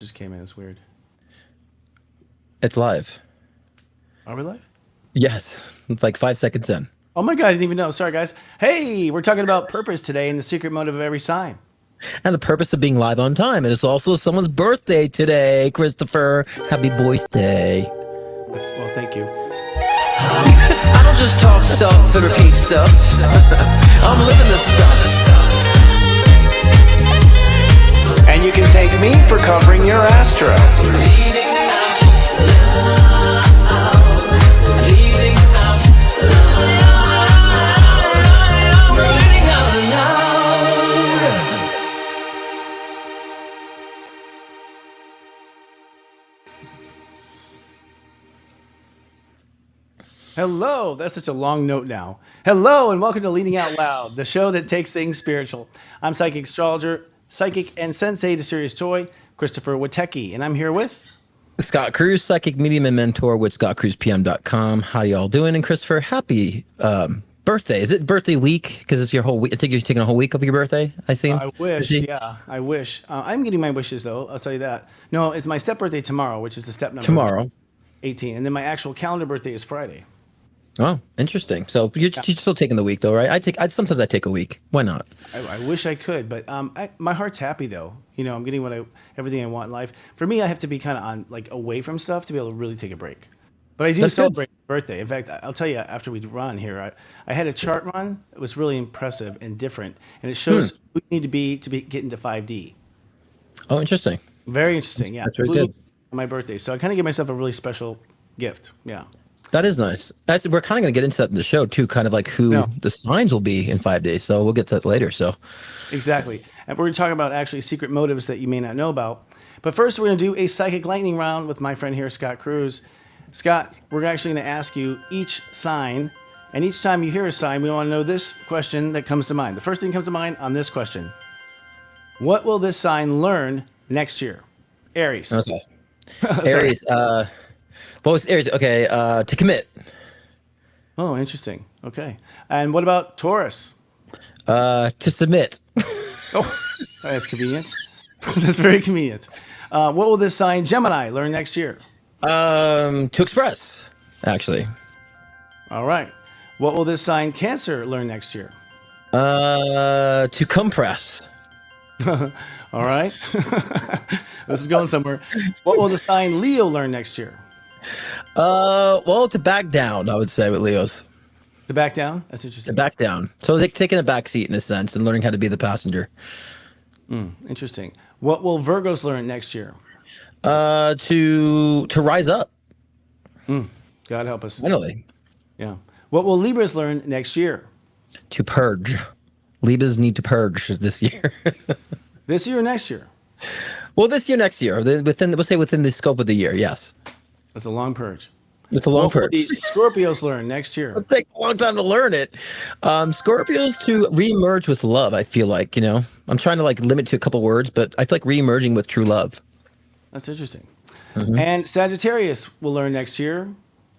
Just came in. It's weird. It's live. Are we live? Yes. It's like 5 seconds in. Oh my God, I didn't even know. Sorry, guys. Hey, we're talking about purpose today and the secret motive of every sign. And the purpose of being live on time. And it's also someone's birthday today, Christopher. Happy birthday. Well, thank you. I don't just talk stuff and repeat stuff. I'm living this stuff. And you can thank me for covering your astro. Leading out loud. Leading out loud. Leading out loud. Hello. That's such a long note now. Hello, and welcome to Leading Out Loud, the show that takes things spiritual. I'm psychic astrologer, psychic and sensei to serious joy, Christopher Witecki, and I'm here with... Scott Cruz, psychic medium and mentor with scottcruzpm.com. How y'all doing? And Christopher, happy birthday. Is it birthday week? Because it's your whole week. I think you're taking a whole week of your birthday, I see. I wish, yeah, I wish. I'm getting my wishes, though. I'll tell you that. No, it's my step birthday tomorrow, which is the step number Tomorrow. 18. And then my actual calendar birthday is Friday. Oh, interesting. So you're still taking the week, though, right? Sometimes I take a week. Why not? I wish I could, but my heart's happy, though. You know, I'm getting everything I want in life. For me, I have to be kind of on away from stuff to be able to really take a break. But I do That's celebrate my birthday. In fact, I'll tell you, after we run here, I had a chart run. It was really impressive and different, and it shows who you need to get into 5D. Oh, interesting. Very interesting. Yeah, That's very good. on my birthday, so I kind of give myself a really special gift. Yeah. That is nice. We're kind of going to get into that in the show too, kind of like who the signs will be in 5 days. So we'll get to that later. So Exactly. And we're going to talk about actually secret motives that you may not know about. But first, we're going to do a psychic lightning round with my friend here, Scott Cruz. Scott, we're actually going to ask you each sign, and each time you hear a sign, we want to know this question that comes to mind. The first thing that comes to mind on this question: what will this sign learn next year? Aries. okay, Aries. What was Aries? Okay, to commit. Oh, interesting. Okay. And what about Taurus? To submit. Oh, that's convenient. That's very convenient. What will this sign Gemini learn next year? To express. Actually. All right. What will this sign Cancer learn next year? To compress. All right. This is going somewhere. What will the sign Leo learn next year? Well, to back down, I would say with Leos. To back down? That's interesting. To back down. So they're taking a back seat in a sense and learning how to be the passenger. Interesting. What will Virgos learn next year? To rise up. God help us. Finally. Yeah. What will Libras learn next year? To purge. Libras need to purge this year. This year or next year? Well, this year, next year, we'll say within the scope of the year. Yes. That's a long purge. It's a long What will purge. the Scorpios learn next year? It'll take a long time to learn it. Scorpios to reemerge with love. I feel like, I'm trying to limit to a couple words, but I feel like reemerging with true love. That's interesting. And Sagittarius will learn next year.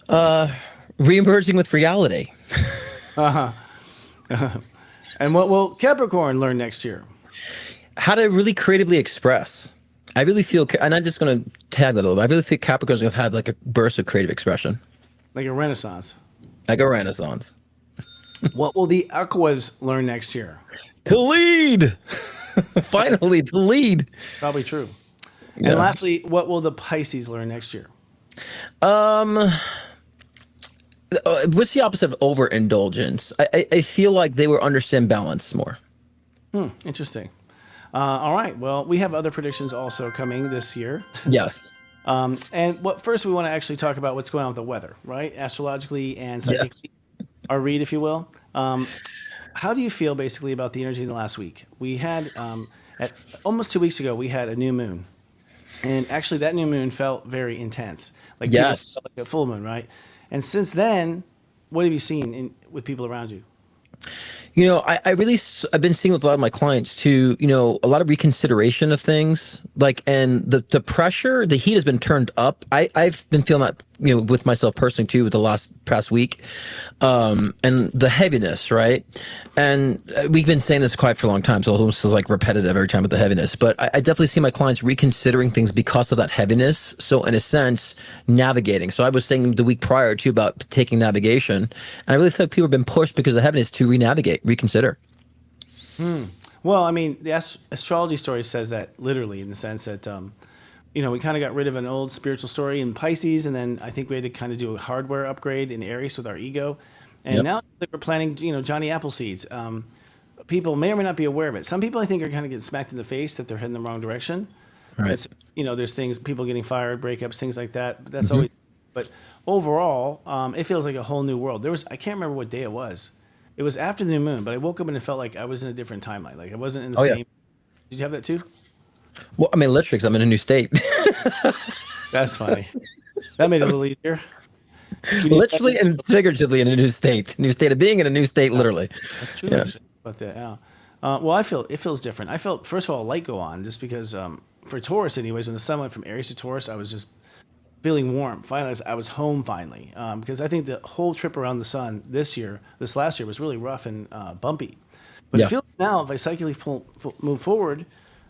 Reemerging with reality. And what will Capricorn learn next year? How to really creatively express. I really feel, and I'm just going to tag that a little bit. I really think Capricorn's going to have a burst of creative expression. Like a renaissance. Like a renaissance. What will the Aquas learn next year? To lead. Finally, to lead. Probably true. Yeah. And lastly, what will the Pisces learn next year? What's the opposite of overindulgence? I feel like they will understand balance more. Interesting. All right. Well, we have other predictions also coming this year. Yes. And first we want to actually talk about what's going on with the weather, right? Astrologically and psychically, our read, if you will. How do you feel basically about the energy in the last week? We had, almost 2 weeks ago, we had a new moon. And actually that new moon felt very intense. Like Yes. like a full moon, right? And since then, what have you seen with people around you? I've been seeing with a lot of my clients too, a lot of reconsideration of things and the pressure, the heat has been turned up. I've been feeling that with myself personally too, with the past week, and the heaviness, right? And we've been saying this quite for a long time, so it almost feels like repetitive every time with the heaviness. But I definitely see my clients reconsidering things because of that heaviness. So in a sense, navigating. So I was saying the week prior too about taking navigation, and I really feel like people have been pushed because of heaviness to re-navigate, reconsider. Well, I mean, the astrology story says that literally in the sense that, we kind of got rid of an old spiritual story in Pisces, and then I think we had to kind of do a hardware upgrade in Aries with our ego. And now we're planning, Johnny Appleseeds. People may or may not be aware of it. Some people I think are kind of getting smacked in the face that they're heading the wrong direction. Right. It's, there's things, people getting fired, breakups, things like that. But that's always, but overall, it feels like a whole new world. I can't remember what day it was. It was after the new moon, but I woke up and it felt like I was in a different timeline. Like I wasn't in the same. Did you have that too? Well, I mean, literally, 'cause I'm in a new state. That's funny. That made it a little easier. Literally and figuratively in a new state of being in a new state, literally. That's true. Actually, about that. Yeah. Well, it feels different. I felt first of all a light go on just because for Taurus, anyways, when the sun went from Aries to Taurus, I was just feeling warm. Finally, I was home finally because I think the whole trip around the sun this last year was really rough and bumpy. But it feels now if I psychically move forward.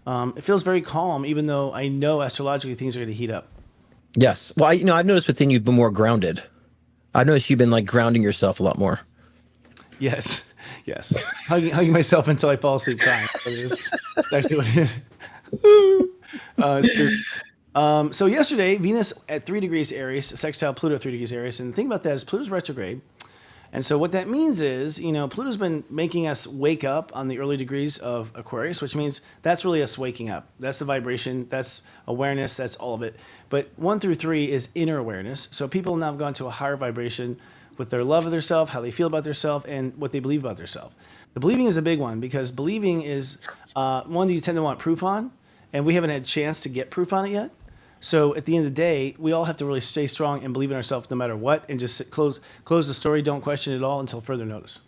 It feels very calm, even though I know astrologically things are going to heat up. Yes. Well, I've noticed within you've been more grounded. I've noticed you've been like grounding yourself a lot more. Yes. Hugging myself until I fall asleep crying. That's actually what it is. It's true. So yesterday, Venus at 3 degrees Aries, sextile Pluto at 3 degrees Aries. And the thing about that is Pluto's retrograde. And so what that means is, Pluto's been making us wake up on the early degrees of Aquarius, which means that's really us waking up. That's the vibration, that's awareness, that's all of it. But 1 through 3 is inner awareness. So people now have gone to a higher vibration with their love of their self, how they feel about their self, and what they believe about their self. The believing is a big one because believing is one that you tend to want proof on, and we haven't had a chance to get proof on it yet. So at the end of the day, we all have to really stay strong and believe in ourselves no matter what, and just close the story, don't question it at all until further notice.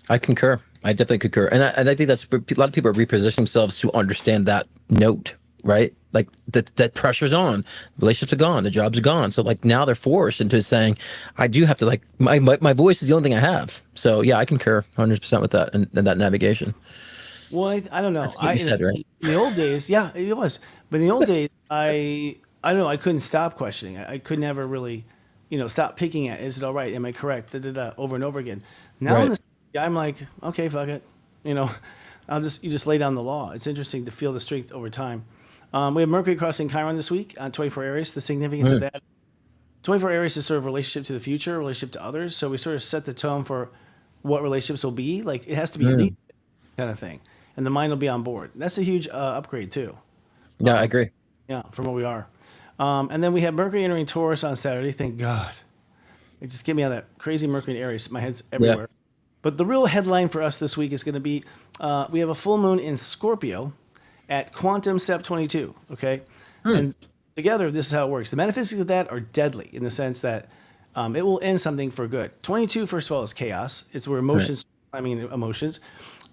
I concur. I definitely concur. And I think that's a lot of people are repositioning themselves to understand that note, right? Like that pressure's on, relationships are gone, the jobs are gone. So like now they're forced into saying, I do have to like, my voice is the only thing I have. So yeah, I concur 100% with that and that navigation. Well, I don't know. That's what you said, right? In the old days, yeah, it was. But in the old days, I don't know. I couldn't stop questioning. I could never really, stop picking at. Is it all right? Am I correct? Over and over again. Now in this, I'm like, okay, fuck it. You just lay down the law. It's interesting to feel the strength over time. We have Mercury crossing Chiron this week on 24 Aries. The significance of that. 24 Aries is sort of relationship to the future, relationship to others. So we sort of set the tone for what relationships will be. Like it has to be elite kind of thing, and the mind will be on board. That's a huge upgrade too. Yeah, I agree. Yeah, from where we are. And then we have Mercury entering Taurus on Saturday. Thank God. It just get me out of that crazy Mercury in Aries. My head's everywhere. Yeah. But the real headline for us this week is going to be we have a full moon in Scorpio at quantum step 22. Okay? And together, this is how it works. The metaphysics of that are deadly in the sense that it will end something for good. 22, first of all, is chaos. It's where emotions, emotions.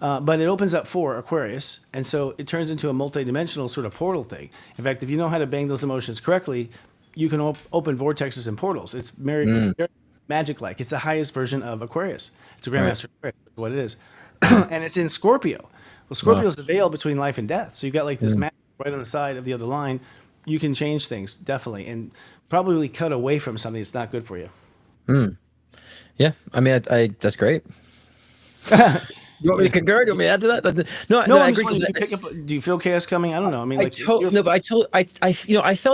But it opens up for Aquarius, and so it turns into a multi-dimensional sort of portal thing. In fact, if you know how to bang those emotions correctly, you can open vortexes and portals. It's very magic-like. It's the highest version of Aquarius. It's a Grandmaster Aquarius, what it is. And it's in Scorpio. Well, Scorpio is the veil between life and death. So you've got like this magic right on the side of the other line. You can change things, definitely, and probably cut away from something that's not good for you. Yeah, I mean, I that's great. You want me to concur? Do you want me to add to that? No, I agree. Do you feel chaos coming? I don't know. I mean, I felt like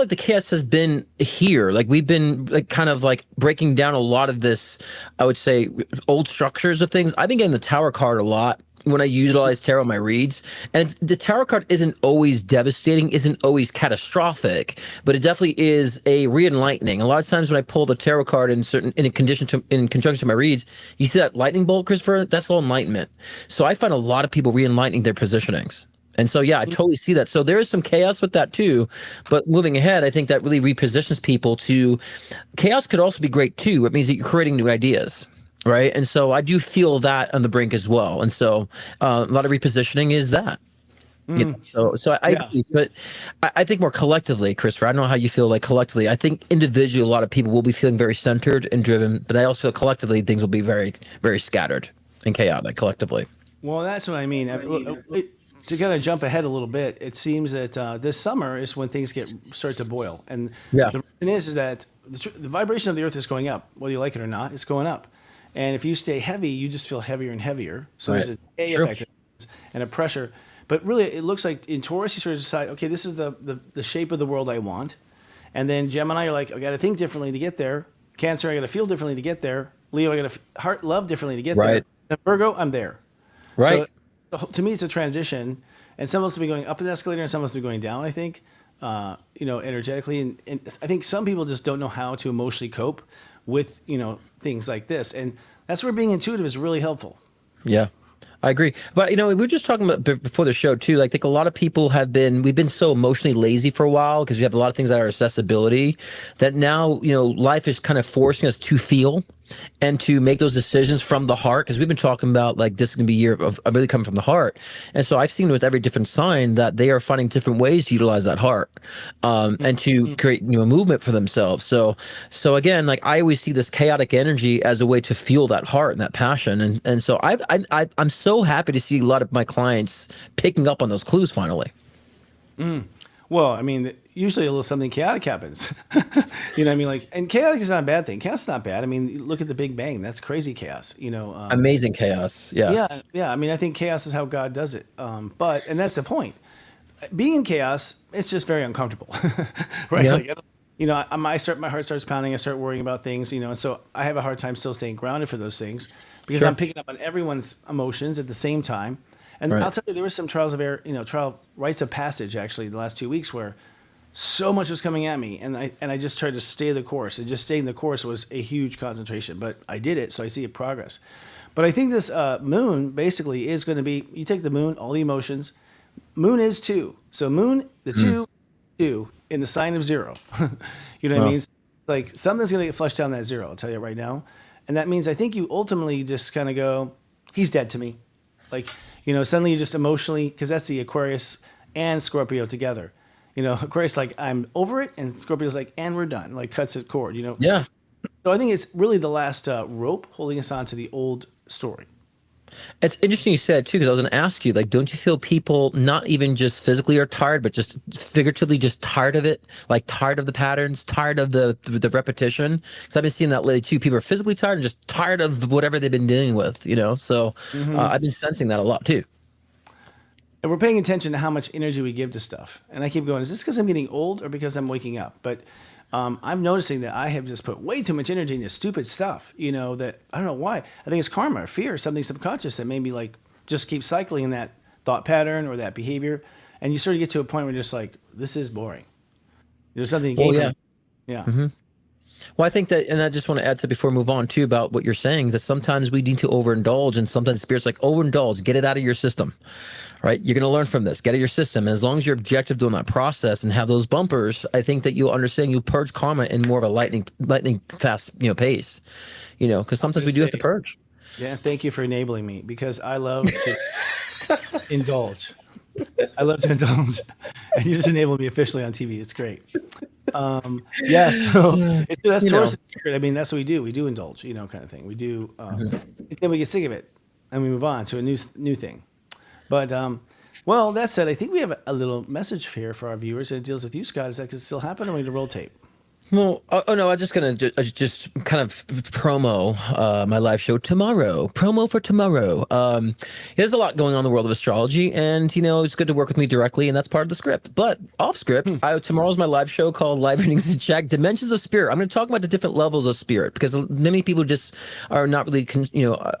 the chaos has been here. Like we've been like kind of like breaking down a lot of this, I would say, old structures of things. I've been getting the Tower card a lot when I utilize tarot in my reads, and the Tower card isn't always devastating, isn't always catastrophic, but it definitely is a re-enlightening. A lot of times when I pull the Tarot card in conjunction to my reads, you see that lightning bolt, Christopher? That's all enlightenment. So I find a lot of people re-enlightening their positionings. And so, yeah, I totally see that. So there is some chaos with that too, but moving ahead, I think that really repositions people to, chaos could also be great too. It means that you're creating new ideas. Right. And so I do feel that on the brink as well. And so a lot of repositioning is that. So I Yeah. agree, but I think more collectively, Christopher. I don't know how you feel like collectively. I think individually, a lot of people will be feeling very centered and driven, but I also feel collectively things will be very, very scattered and chaotic collectively. Well, that's what I mean. To kind of jump ahead a little bit, it seems that this summer is when things start to boil, and Yeah. the reason is that the vibration of the Earth is going up, whether you like it or not. It's going up, and if you stay heavy, you just feel heavier and heavier. So Right. there's a Sure. effect and a pressure. But really, it looks like in Taurus, you sort of decide, okay, this is the shape of the world I want, and then Gemini, you're like, I got to think differently to get there. Cancer, I got to feel differently to get there. Leo, I got to heart love differently to get there. Right. And Virgo, I'm there. Right. So to me, it's a transition, and some of us will be going up an escalator, and some of us will be going down. I think, energetically, and I think some people just don't know how to emotionally cope with things like this, and that's where being intuitive is really helpful. Yeah, I agree. But we were just talking about before the show too. Like, I think a lot of people we've been so emotionally lazy for a while because we have a lot of things that are accessibility that now, life is kind of forcing us to feel and to make those decisions from the heart. Because we've been talking about like this is going to be a year of really coming from the heart. And so I've seen with every different sign that they are finding different ways to utilize that heart and to create a movement for themselves. So again, like I always see this chaotic energy as a way to fuel that heart and that passion. And so I'm so happy to see a lot of my clients picking up on those clues finally. Well, I mean, usually a little something chaotic happens. You know what I mean? Like, and chaotic is not a bad thing. Chaos is not bad. I mean, look at the Big Bang. That's crazy chaos. Amazing chaos. Yeah. Yeah. I mean, I think chaos is how God does it. And that's the point. Being in chaos, it's just very uncomfortable, right? Yeah. Like, my heart starts pounding. I start worrying about things, and so I have a hard time still staying grounded for those things because Sure. I'm picking up on everyone's emotions at the same time. And Right. I'll tell you, there were some trials of error, trial rites of passage actually the last 2 weeks where so much was coming at me, and I just tried to stay the course. And just staying the course was a huge concentration, but I did it, so I see a progress. But I think this moon basically is going to be, you take the moon, all the emotions. Moon is 2. So moon, the 2 in the sign of 0. You know what I mean? Like something's going to get flushed down that 0, I'll tell you right now. And that means I think you ultimately just kind of go, he's dead to me. Like, suddenly you just emotionally, because that's the Aquarius and Scorpio together. Aquarius like, I'm over it, and Scorpio's like, and we're done. Like cuts it cord, Yeah. So I think it's really the last rope holding us on to the old story. It's interesting you said too, because I was going to ask you, like, don't you feel people not even just physically are tired, but just figuratively just tired of it, like tired of the patterns, tired of the repetition? Because I've been seeing that lately too. People are physically tired and just tired of whatever they've been dealing with, So I've been sensing that a lot too. And we're paying attention to how much energy we give to stuff. And I keep going, is this because I'm getting old or because I'm waking up? But I'm noticing that I have just put way too much energy into stupid stuff, that I don't know why. I think it's karma or fear, something subconscious that made me like just keep cycling in that thought pattern or that behavior. And you sort of get to a point where you're just like, this is boring. There's something you gain from it. Yeah. Mm-hmm. Well, I think that, and I just want to add to before we move on too about what you're saying, that sometimes we need to overindulge, and sometimes spirits like overindulge, get it out of your system, right? You're going to learn from this, get it out of your system. And as long as you're objective doing that process and have those bumpers, I think that you'll understand, you'll purge karma in more of a lightning fast, pace, because sometimes we do have to purge. Yeah. Thank you for enabling me because I love to indulge. I love to indulge, and you just enabled me officially on TV. It's great. So that's Taurus' secret. I mean, that's what we do. We do indulge, kind of thing. We do. Then we get sick of it, and we move on to a new thing. But well, that said, I think we have a little message here for our viewers, and it deals with you, Scott. Is that could still happen, or we need to roll tape? Well, no, I'm just gonna just kind of promo my live show tomorrow. Promo for tomorrow. There's a lot going on in the world of astrology, and it's good to work with me directly, and that's part of the script. But off script, tomorrow's my live show called Live Readings and Check Dimensions of Spirit. I'm going to talk about the different levels of spirit because many people just are not really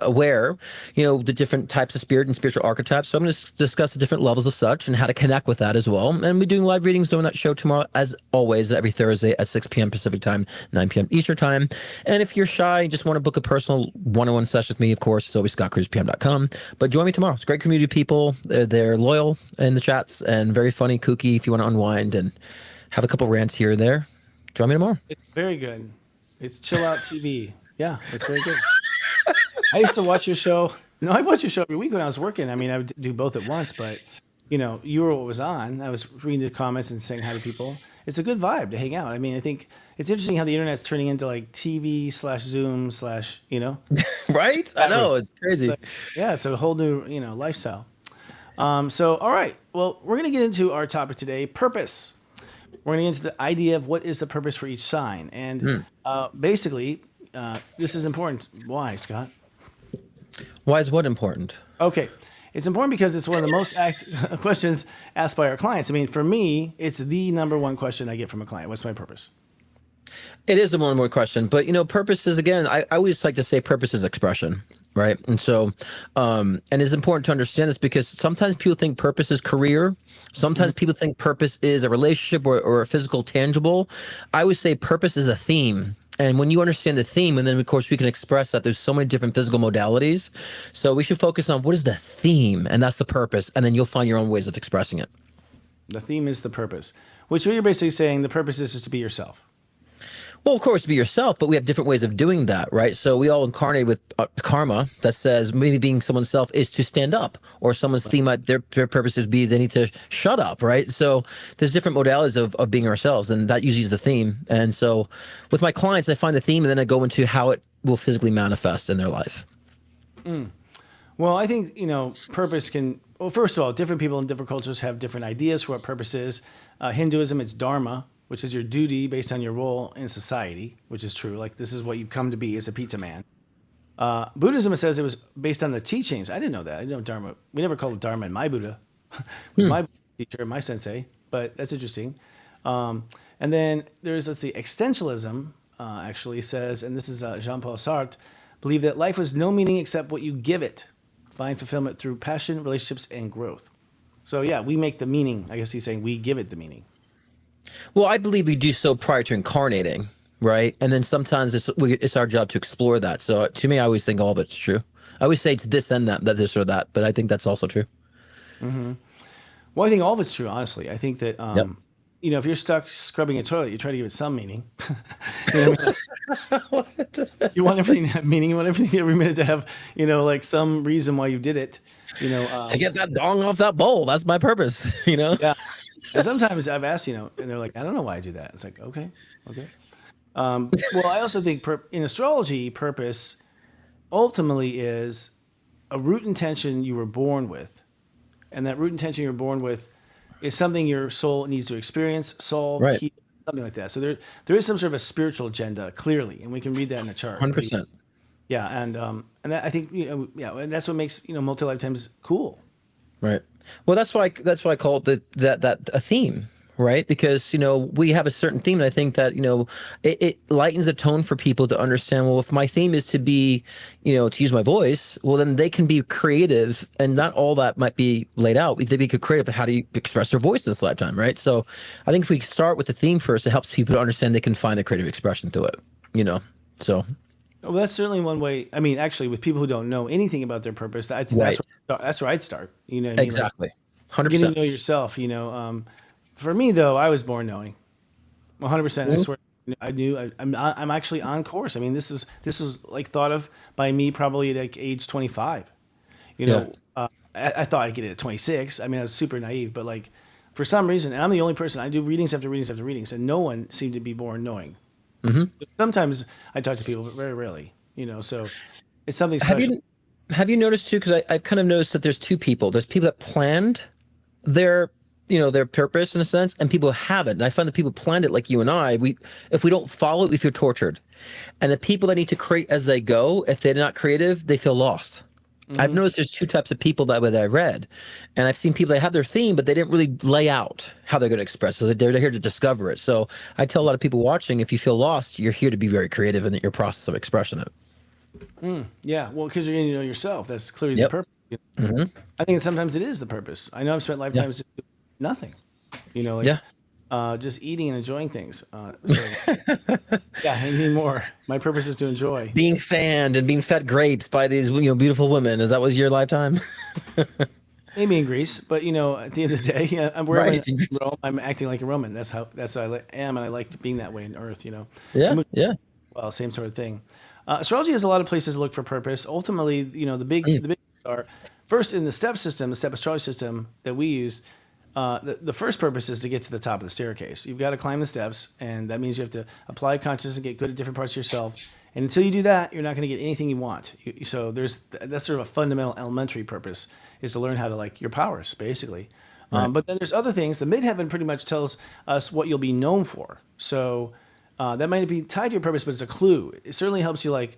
aware, the different types of spirit and spiritual archetypes. So I'm going to discuss the different levels of such and how to connect with that as well. And we're doing live readings during that show tomorrow, as always, every Thursday at 6 p.m. Pacific time, 9 p.m. Eastern time. And if you're shy and just want to book a personal one-on-one session with me, of course, it's always scottcruzpm.com. But join me tomorrow. It's a great community of people. They're loyal in the chats and very funny, kooky. If you want to unwind and have a couple rants here and there, join me tomorrow. It's very good. It's chill out TV. Yeah, it's very good. I used to watch your show. I watch your show every week when I was working. I mean, I would do both at once, but you were what was on. I was reading the comments and saying hi to people. It's a good vibe to hang out. I mean, I think it's interesting how the internet's turning into like TV slash Zoom slash, Right? I know, it's crazy. yeah, it's a whole new, lifestyle. So, all right. Well, we're going to get into our topic today, purpose. We're going to get into the idea of what is the purpose for each sign. And basically, this is important. Why, Scott? Why is what important? Okay. It's important because it's one of the most questions asked by our clients. I mean, for me, it's the number one question I get from a client. What's my purpose? It is the one more question, but purpose is, again, I always like to say purpose is expression, right? And so, and it's important to understand this because sometimes people think purpose is career. Sometimes people think purpose is a relationship or a physical tangible. I would say purpose is a theme. And when you understand the theme, and then of course we can express that there's so many different physical modalities. So we should focus on what is the theme, and that's the purpose. And then you'll find your own ways of expressing it. The theme is the purpose, which you're basically saying the purpose is just to be yourself. Well, of course, be yourself, but we have different ways of doing that, right? So we all incarnate with karma that says maybe being someone's self is to stand up, or someone's theme, their purpose is be they need to shut up, right? So there's different modalities of being ourselves, and that usually is the theme. And so with my clients, I find the theme, and then I go into how it will physically manifest in their life. Well, I think, purpose can, well, first of all, different people in different cultures have different ideas for what purpose is. Hinduism, it's dharma, which is your duty based on your role in society, which is true. Like, this is what you've come to be as a pizza man. Buddhism says it was based on the teachings. I didn't know that. I didn't know dharma. We never called it dharma in my Buddha. My teacher, my sensei, but that's interesting. And then there's, existentialism actually says, and this is Jean-Paul Sartre, believe that life has no meaning except what you give it. Find fulfillment through passion, relationships, and growth. So yeah, we make the meaning. I guess he's saying we give it the meaning. Well, I believe we do so prior to incarnating, right? And then sometimes it's our job to explore that. So to me, I always think all of it's true. I always say it's this and that this or that, but I think that's also true. Mm-hmm. Well, I think all of it's true, honestly. I think that, if you're stuck scrubbing a toilet, you try to give it some meaning. You want everything to have meaning. You want everything every minute to have, some reason why you did it. To get that dong off that bowl. That's my purpose, Yeah. And sometimes I've asked, and they're like, I don't know why I do that. It's like, okay. Well, I also think in astrology, purpose ultimately is a root intention you were born with. And that root intention you're born with is something your soul needs to experience, solve, heal, something like that. So there is some sort of a spiritual agenda, clearly, and we can read that in a chart. 100%. Yeah, and that, I think, and that's what makes, multi-lifetimes cool. Right. Well, that's why I call it that a theme, right? Because we have a certain theme, and I think that it lightens the tone for people to understand. Well, if my theme is to be, to use my voice, well, then they can be creative, and not all that might be laid out. They be creative. How do you express their voice this lifetime, right? So, I think if we start with the theme first, it helps people to understand they can find their creative expression to it. So. Well, that's certainly one way. I mean, actually, with people who don't know anything about their purpose, that's where I'd start. You know what I mean? Exactly. 100%. Getting to know yourself. For me though, I was born knowing. 100%. I swear, I knew. I'm actually on course. I mean, this is like thought of by me probably at like age 25. I thought I'd get it at 26. I mean, I was super naive, but like for some reason, and I'm the only person. I do readings after readings after readings, and no one seemed to be born knowing. Mm-hmm. Sometimes I talk to people, but very rarely, so it's something special. Have you noticed too? Because I've kind of noticed that there's two people. There's people that planned their purpose in a sense, and people haven't. And I find that people planned it like you and I. If we don't follow it, we feel tortured. And the people that need to create as they go, if they're not creative, they feel lost. Mm-hmm. I've noticed there's two types of people that I read, and I've seen people that have their theme, but they didn't really lay out how they're going to express it. So they're here to discover it. So I tell a lot of people watching, if you feel lost, you're here to be very creative in your process of expressing it. Yeah, well, because you're getting to know yourself. That's clearly the purpose. Mm-hmm. I think sometimes it is the purpose. I know I've spent lifetimes doing nothing. Just eating and enjoying things. I need more. My purpose is to enjoy. Being fanned and being fed grapes by these beautiful women. Is that was your lifetime? Maybe in Greece, but at the end of the day, I'm in Rome. I'm acting like a Roman. That's how I am, and I like being that way in Earth. Yeah. Well, same sort of thing. Astrology has a lot of places to look for purpose. Ultimately, the big are first in the step system, the step astrology system that we use, the first purpose is to get to the top of the staircase. You've got to climb the steps, and that means you have to apply consciousness and get good at different parts of yourself. And until you do that, you're not going to get anything you want. So that's sort of a fundamental elementary purpose, is to learn how to like your powers, basically. Right. But then there's other things. The midheaven pretty much tells us what you'll be known for. So that might be tied to your purpose, but it's a clue. It certainly helps you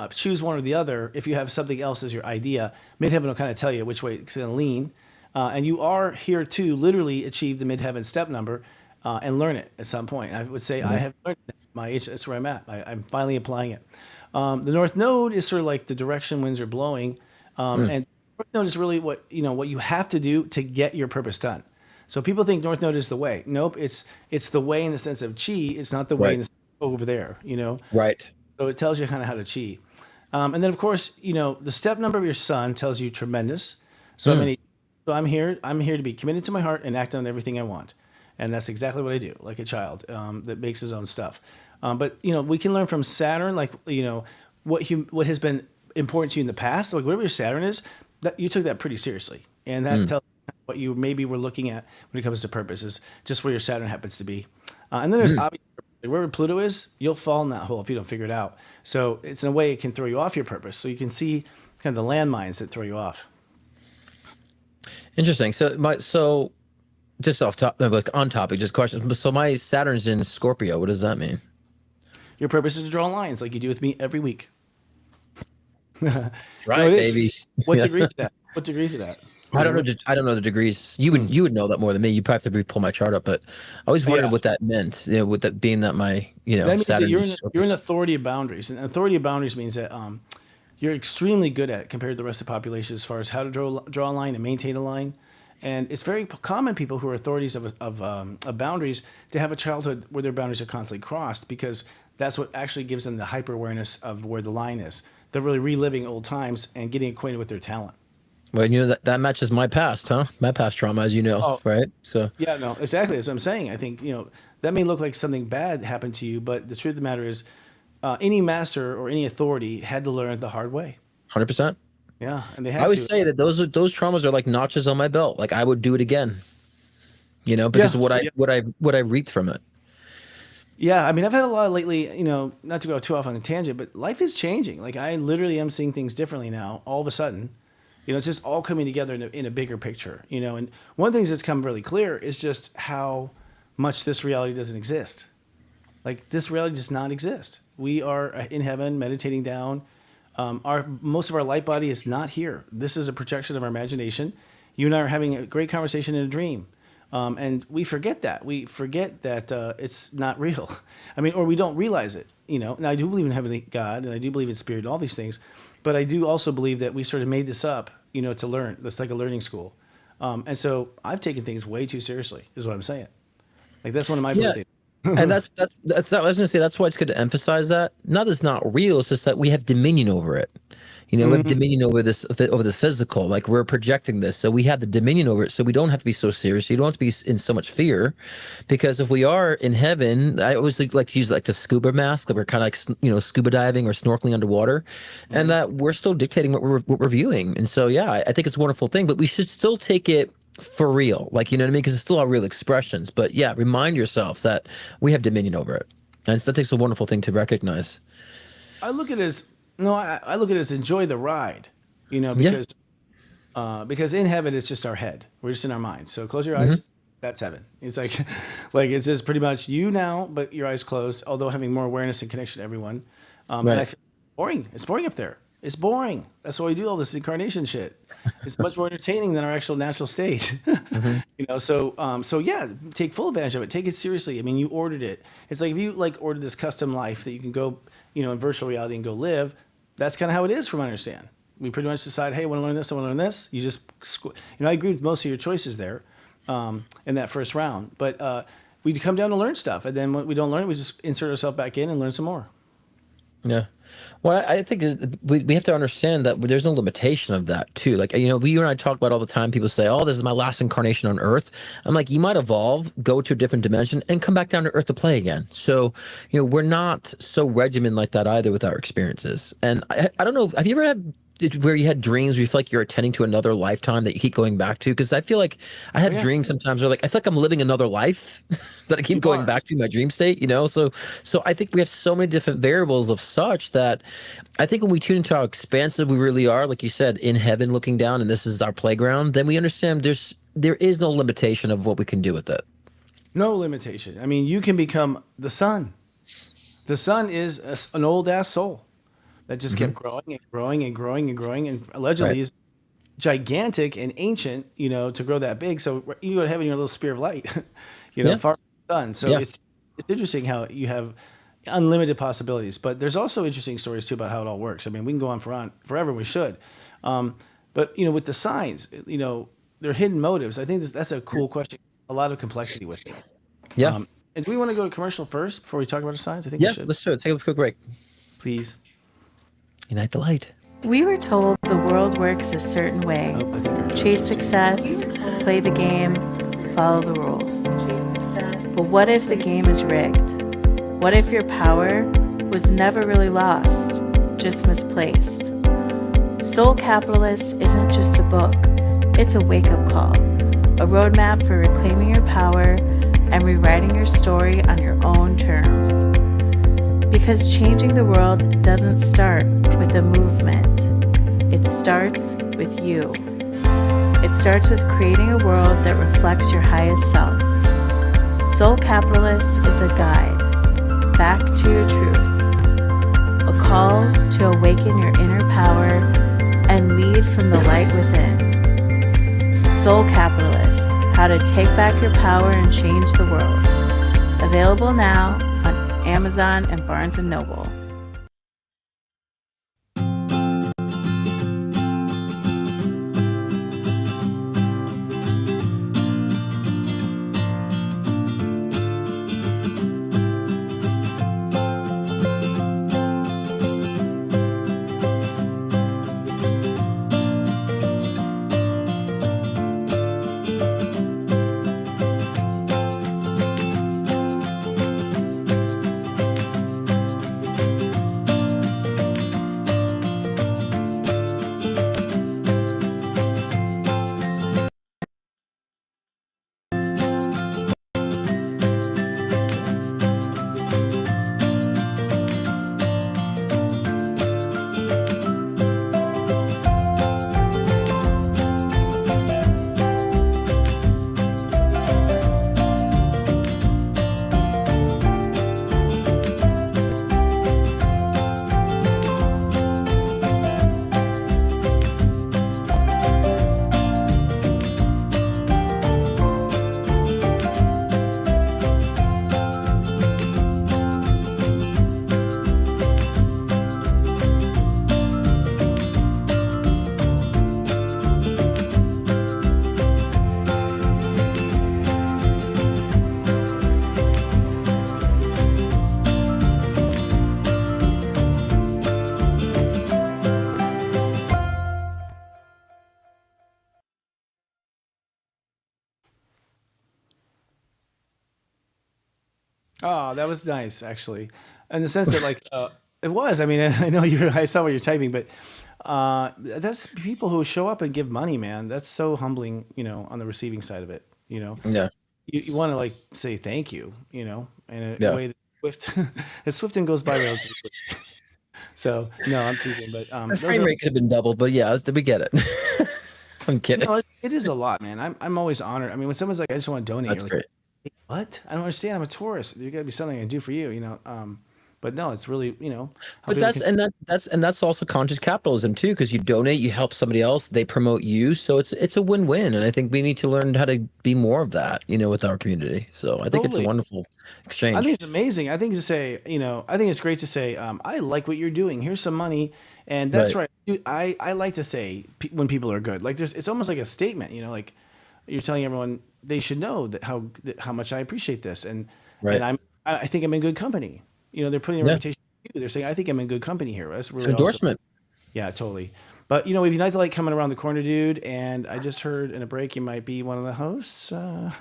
choose one or the other. If you have something else as your idea, midheaven will kind of tell you which way it's going to lean. And you are here to literally achieve the midheaven step number and learn it at some point. I would say I have learned it at my age. That's where I'm at. I'm finally applying it. The North Node is sort of like the direction winds are blowing. And North Node is really what you have to do to get your purpose done. So people think North Node is the way. Nope, it's the way in the sense of chi. It's not the way in the sense of over there, Right. So it tells you kind of how to chi. And then, of course, the step number of your sun tells you tremendous. So I'm here to be committed to my heart and act on everything I want. And that's exactly what I do, like a child that makes his own stuff. But we can learn from Saturn, like, what has been important to you in the past. Like whatever your Saturn is, that you took that pretty seriously. And that tells what you maybe were looking at when it comes to purpose, is just where your Saturn happens to be. And then there's obvious purpose. Wherever Pluto is, you'll fall in that hole if you don't figure it out. So it's in a way it can throw you off your purpose. So you can see kind of the landmines that throw you off. Interesting. So just off top, like on topic, just question. So my Saturn's in Scorpio. What does that mean? Your purpose is to draw lines like you do with me every week. Right, baby. What Yeah. degree is that? What degree is that? I don't know. I don't know the degrees. You would know that more than me. You probably have to pull my chart up, but I always wondered what that meant. With that being that my That means that Saturn. you're an authority of boundaries, and authority of boundaries means that you're extremely good at it compared to the rest of the population as far as how to draw a line and maintain a line. And it's very common, people who are authorities of boundaries, to have a childhood where their boundaries are constantly crossed, because that's what actually gives them the hyper awareness of where the line is. They're really reliving old times and getting acquainted with their talent. Well, that matches my past, huh? My past trauma, as you know, right? So yeah, no, exactly. That's what I'm saying. I think that may look like something bad happened to you, but the truth of the matter is, any master or any authority had to learn it the hard way. 100%. Yeah, and they had I would to. say that those traumas are like notches on my belt. Like I would do it again, because of what I reaped from it. Yeah, I mean, I've had a lot of lately, not to go too off on a tangent, but life is changing. Like I literally am seeing things differently now, all of a sudden. It's just all coming together in a bigger picture, And one of the things that's come really clear is just how much this reality doesn't exist. Like this reality does not exist. We are in heaven, meditating down. Most of our light body is not here. This is a projection of our imagination. You and I are having a great conversation in a dream. And we forget that. We forget that it's not real. I mean, or we don't realize it. Now, I do believe in heavenly God, and I do believe in spirit and all these things. But I do also believe that we sort of made this up, to learn. That's like a learning school. And so I've taken things way too seriously, is what I'm saying. Like that's one of my beliefs. And that's I was gonna say, that's why it's good to emphasize that. Not that it's not real, it's just that we have dominion over it. We have dominion over the physical. Like we're projecting this, so we have the dominion over it. So we don't have to be so serious. You don't have to be in so much fear, because if we are in heaven, I always like to use like the scuba mask, that we're kind of like scuba diving or snorkeling underwater, and that we're still dictating what we're viewing. And so I think it's a wonderful thing, but we should still take it for real, like what I mean, because it's still our real expressions. But remind yourself that we have dominion over it, and that takes a wonderful thing to recognize. I look at it as enjoy the ride, because in heaven it's just our head. We're just in our mind. So close your eyes. That's heaven. It's like it's just pretty much you now, but your eyes closed. Although having more awareness and connection to everyone. And I feel boring. It's boring up there. It's boring. That's why we do all this incarnation shit. It's much more entertaining than our actual natural state. So take full advantage of it. Take it seriously. I mean, you ordered it. It's like if you ordered this custom life that you can go, in virtual reality and go live. That's kind of how it is, from what I understand. We pretty much decide, hey, I want to learn this, I want to learn this. You just, I agree with most of your choices there in that first round. But we come down to learn stuff, and then when we don't learn it, we just insert ourselves back in and learn some more. Yeah. Well, I think we have to understand that there's no limitation of that too. Like, you and I talk about all the time. People say, "Oh, this is my last incarnation on Earth." I'm like, you might evolve, go to a different dimension, and come back down to Earth to play again. So, we're not so regimented like that either with our experiences. And I don't know. Have you ever had where you had dreams where you feel like you're attending to another lifetime that you keep going back to? Because I feel like I Oh have yeah, dreams sometimes where like I feel like I'm living another life that I keep you going are. back to my dream state, so I think we have so many different variables of such that I think when we tune into how expansive we really are, like you said, in heaven looking down, and this is our playground, then we understand there is no limitation of what we can do with it. No limitation. I mean, you can become the sun. The sun is an old ass soul that just Hmm. kept growing and growing and growing and growing, and Right. allegedly is gigantic and ancient. To grow that big. So you go to heaven, you're a little spear of light. Yeah. Far from the sun. So Yeah. it's interesting how you have unlimited possibilities. But there's also interesting stories too about how it all works. I mean, we can go on forever. We should. But with the signs, they're hidden motives. I think that's a cool question. A lot of complexity with it. Yeah. And do we want to go to commercial first before we talk about the signs? I think we Yeah. should. Let's do it. Take a quick break. Please. Unite the light. We were told the world works a certain way. Oh, I think Chase success, play the game, follow the rules. But what if the game is rigged? What if your power was never really lost, just misplaced? Soul Capitalist isn't just a book, it's a wake-up call, a roadmap for reclaiming your power and rewriting your story on your own terms. Because changing the world doesn't start with a movement. It starts with you. It starts with creating a world that reflects your highest self. Soul Capitalist is a guide back to your truth, a call to awaken your inner power and lead from the light within. Soul Capitalist, how to take back your power and change the world. Available now on Amazon and Barnes & Noble. Oh, that was nice, actually, in the sense that, like, it was. I mean, I know you. I saw what you're typing, but that's people who show up and give money, man. That's so humbling, on the receiving side of it. Yeah. You want to like say thank you, in a Yeah. way that swift, that swift and goes by relatively quick. So no, I'm teasing, but My those frame are rate could have been doubled, but yeah, we get it. I'm kidding. no, it is a lot, man. I'm always honored. I mean, when someone's like, I just want to donate, That's you're like, great. what? I don't understand. I'm a tourist. There got to be something I can do for you, But no, it's really, how But people can. that's also conscious capitalism too, because you donate, you help somebody else, they promote you, so it's a win-win, and I think we need to learn how to be more of that, with our community. So I think it's a Totally. wonderful I think exchange. it's amazing. I think to say, I think it's great to say, I like what you're doing. Here's some money, and that's Right. right. I like to say when people are good. Like it's almost like a statement. Like you're telling everyone they should know that how much I appreciate this, and Right. I think I'm in good company. They're putting a Yeah. reputation on you. They're saying I think I'm in good company here. That's It's really also. endorsement. Yeah, totally. But we've Unite the Light coming around the corner, dude. And I just heard in a break you might be one of the hosts. And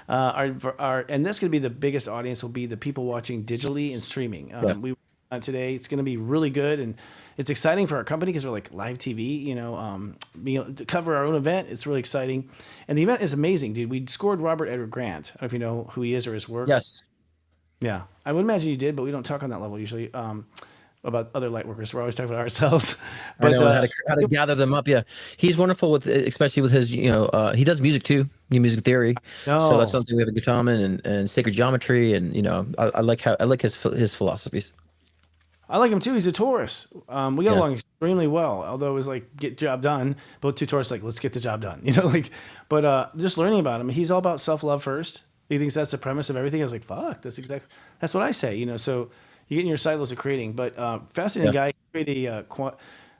that's going to be the biggest audience will be the people watching digitally and streaming. Yeah. We today it's going to be really good, and it's exciting for our company because we're like live TV, being able to cover our own event. It's really exciting. And the event is amazing, dude. We scored Robert Edward Grant. I don't know if you know who he is or his work. Yes. Yeah. I would imagine you did, but we don't talk on that level usually. About other light workers. We're always talking about ourselves. I But know how to gather them up. Yeah, he's wonderful with, especially with his, he does music too, new music theory. So that's something we have in common, and sacred geometry, and I like his philosophies. I like him too. He's a Taurus. We got along extremely well. Although it was like get job done. Both two Taurus like let's get the job done. But just learning about him, he's all about self love first. He thinks that's the premise of everything. I was like, fuck, that's what I say. So you get in your silos of creating. But fascinating guy.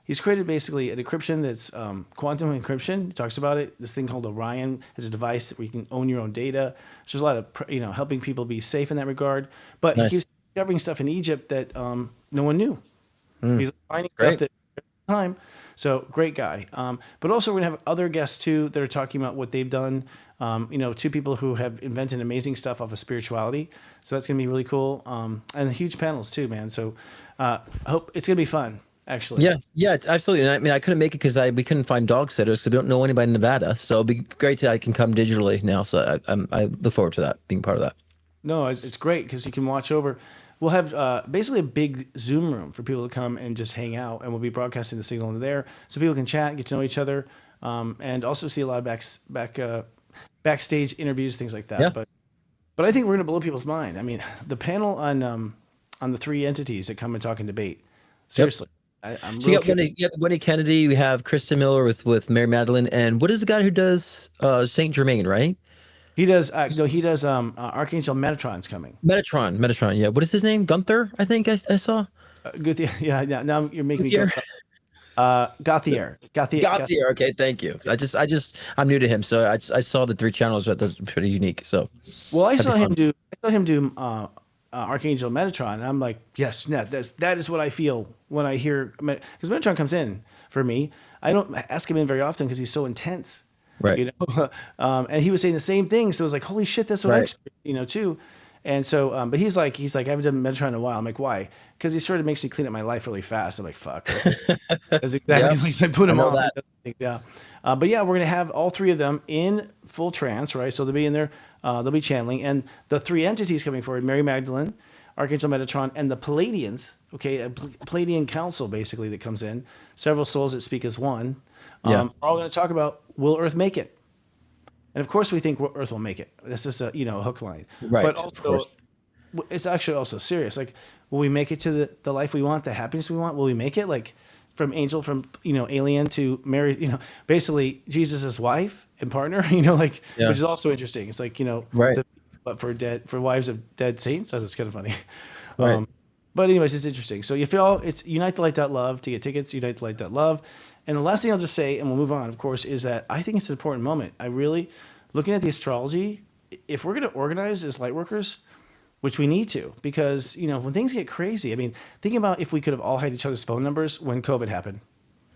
He's created basically an encryption that's quantum encryption. He talks about it. This thing called Orion is a device where you can own your own data. There's a lot of helping people be safe in that regard. But he keeps discovering stuff in Egypt that no one knew. He's finding stuff that time. So great guy. But also we're gonna have other guests too that are talking about what they've done. Two people who have invented amazing stuff off of spirituality. So that's gonna be really cool. And huge panels too, man. So I hope it's gonna be fun. Actually. Yeah, absolutely. And I mean, I couldn't make it because we couldn't find dog sitters, so we don't know anybody in Nevada. So it'll be great I can come digitally now. So I look forward to that, being part of that. No, it's great because you can watch over. We'll have basically a big Zoom room for people to come and just hang out, and we'll be broadcasting the signal into there so people can chat, get to know each other, and also see a lot of backstage interviews, things like that. Yeah. But I think we're gonna blow people's mind. I mean, the panel on the three entities that come and talk and debate. Seriously. Yep. So you got Wendy Kennedy, we have Kristen Miller with Mary Magdalene, and what is the guy who does Saint Germain, right? He does Archangel Metatron's coming. Metatron, yeah. What is his name? Gunther, I think I saw. Good, yeah. Now you're making me go. Gauthier. Okay, thank you. I'm new to him, so I saw the 3 channels that are pretty unique. So, well, I saw him do Archangel Metatron, and I'm like, yes, that is what I feel when I hear, because Metatron comes in for me. I don't ask him in very often because he's so intense, right? And he was saying the same thing, so it was like, holy shit, that's what I experienced, too. And so, but he's like, I haven't done Metatron in a while. I'm like, why? Because he sort of makes me clean up my life really fast. I'm like, fuck. That's exactly. He's like, I put him on. Yeah. But yeah, we're gonna have all 3 of them in full trance, right? So they'll be in there. They'll be channeling, and the 3 entities coming forward: Mary Magdalene, Archangel Metatron, and the Palladians. Okay, a Palladian council basically that comes in. Several souls that speak as one. Are all going to talk about, will Earth make it? And of course, we think Earth will make it. That's just a hook line. Right. But also, it's actually also serious. Like, will we make it to the life we want, the happiness we want? Will we make it? Like, from angel, from alien to Mary, basically Jesus' wife and partner, which is also interesting. It's like right. But for wives of dead saints, so that's kind of funny. Right. But anyways, it's interesting. So it's unitethelight.love to get tickets. Unitethelight.love. And the last thing I'll just say, and we'll move on, of course, is that I think it's an important moment. I really, looking at the astrology, if we're going to organize as light workers, which we need to, because, when things get crazy, I mean, thinking about if we could have all had each other's phone numbers when COVID happened.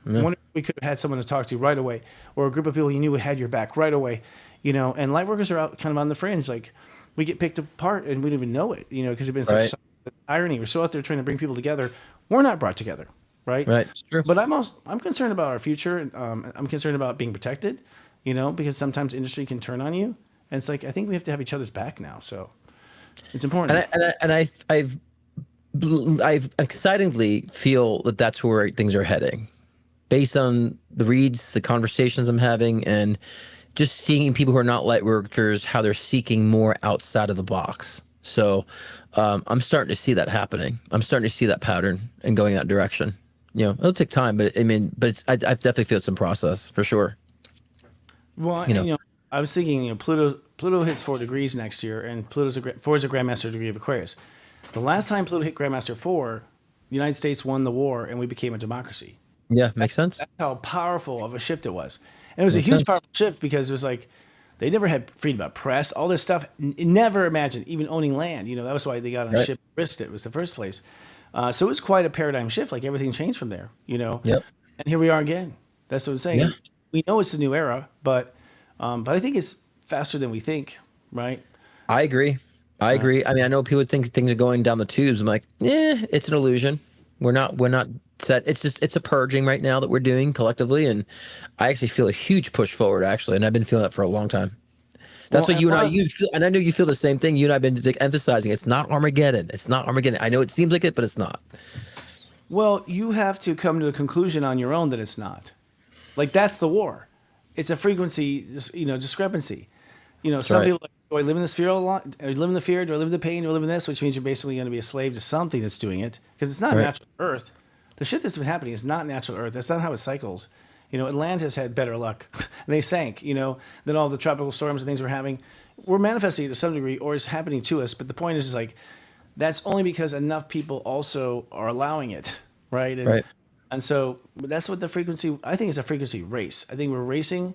Yeah. I wonder if we could have had someone to talk to right away, or a group of people you knew had your back right away, and light workers are out kind of on the fringe. Like, we get picked apart and we don't even know it, because it's been such irony. We're so out there trying to bring people together. We're not brought together. Right. It's true. But I'm concerned about our future. And I'm concerned about being protected, because sometimes industry can turn on you. And it's like, I think we have to have each other's back now. So it's important. And I've excitingly feel that that's where things are heading, based on the reads, the conversations I'm having, and just seeing people who are not light workers, how they're seeking more outside of the box. So I'm starting to see that happening. I'm starting to see that pattern and going that direction. It'll take time, but I definitely feel it's in process for sure. Well, I was thinking, Pluto hits 4 degrees next year, and 4 is a Grandmaster degree of Aquarius. The last time Pluto hit Grandmaster 4, the United States won the war, and we became a democracy. Yeah, makes sense. That's how powerful of a shift it was. And it was a huge, powerful shift because it was like, they never had freedom of press, all this stuff. Never imagined even owning land. That was why they got on a ship, risked it, was the first place. So it was quite a paradigm shift. Like, everything changed from there, Yep. And here we are again. That's what I'm saying. Yeah. We know it's a new era, but I think it's faster than we think, right? I agree. I mean, I know people think things are going down the tubes. I'm like, it's an illusion. We're not It's a purging right now that we're doing collectively, and I actually feel a huge push forward actually, and I've been feeling that for a long time. That's Well, what you feel, and I know you feel the same thing. You and I've been like, emphasizing it's not Armageddon. It's not Armageddon. I know it seems like it, but it's not. well, you have to come to a conclusion on your own that it's not. Like that's the war. It's a frequency, discrepancy. Some right. people are like, do I live in this fear a lot? Do I live in the fear? Do I live in the pain? Do I live in this? Which means you're basically going to be a slave to something that's doing it because it's not Right. natural Earth. The shit that's been happening is not natural Earth. That's not how it cycles. Atlantis had better luck. And they sank, than all the tropical storms and things we're having. We're manifesting it to some degree or it's happening to us. But the point is like, that's only because enough people also are allowing it, right? Right. And so that's what the frequency, I think it's a frequency race. I think we're racing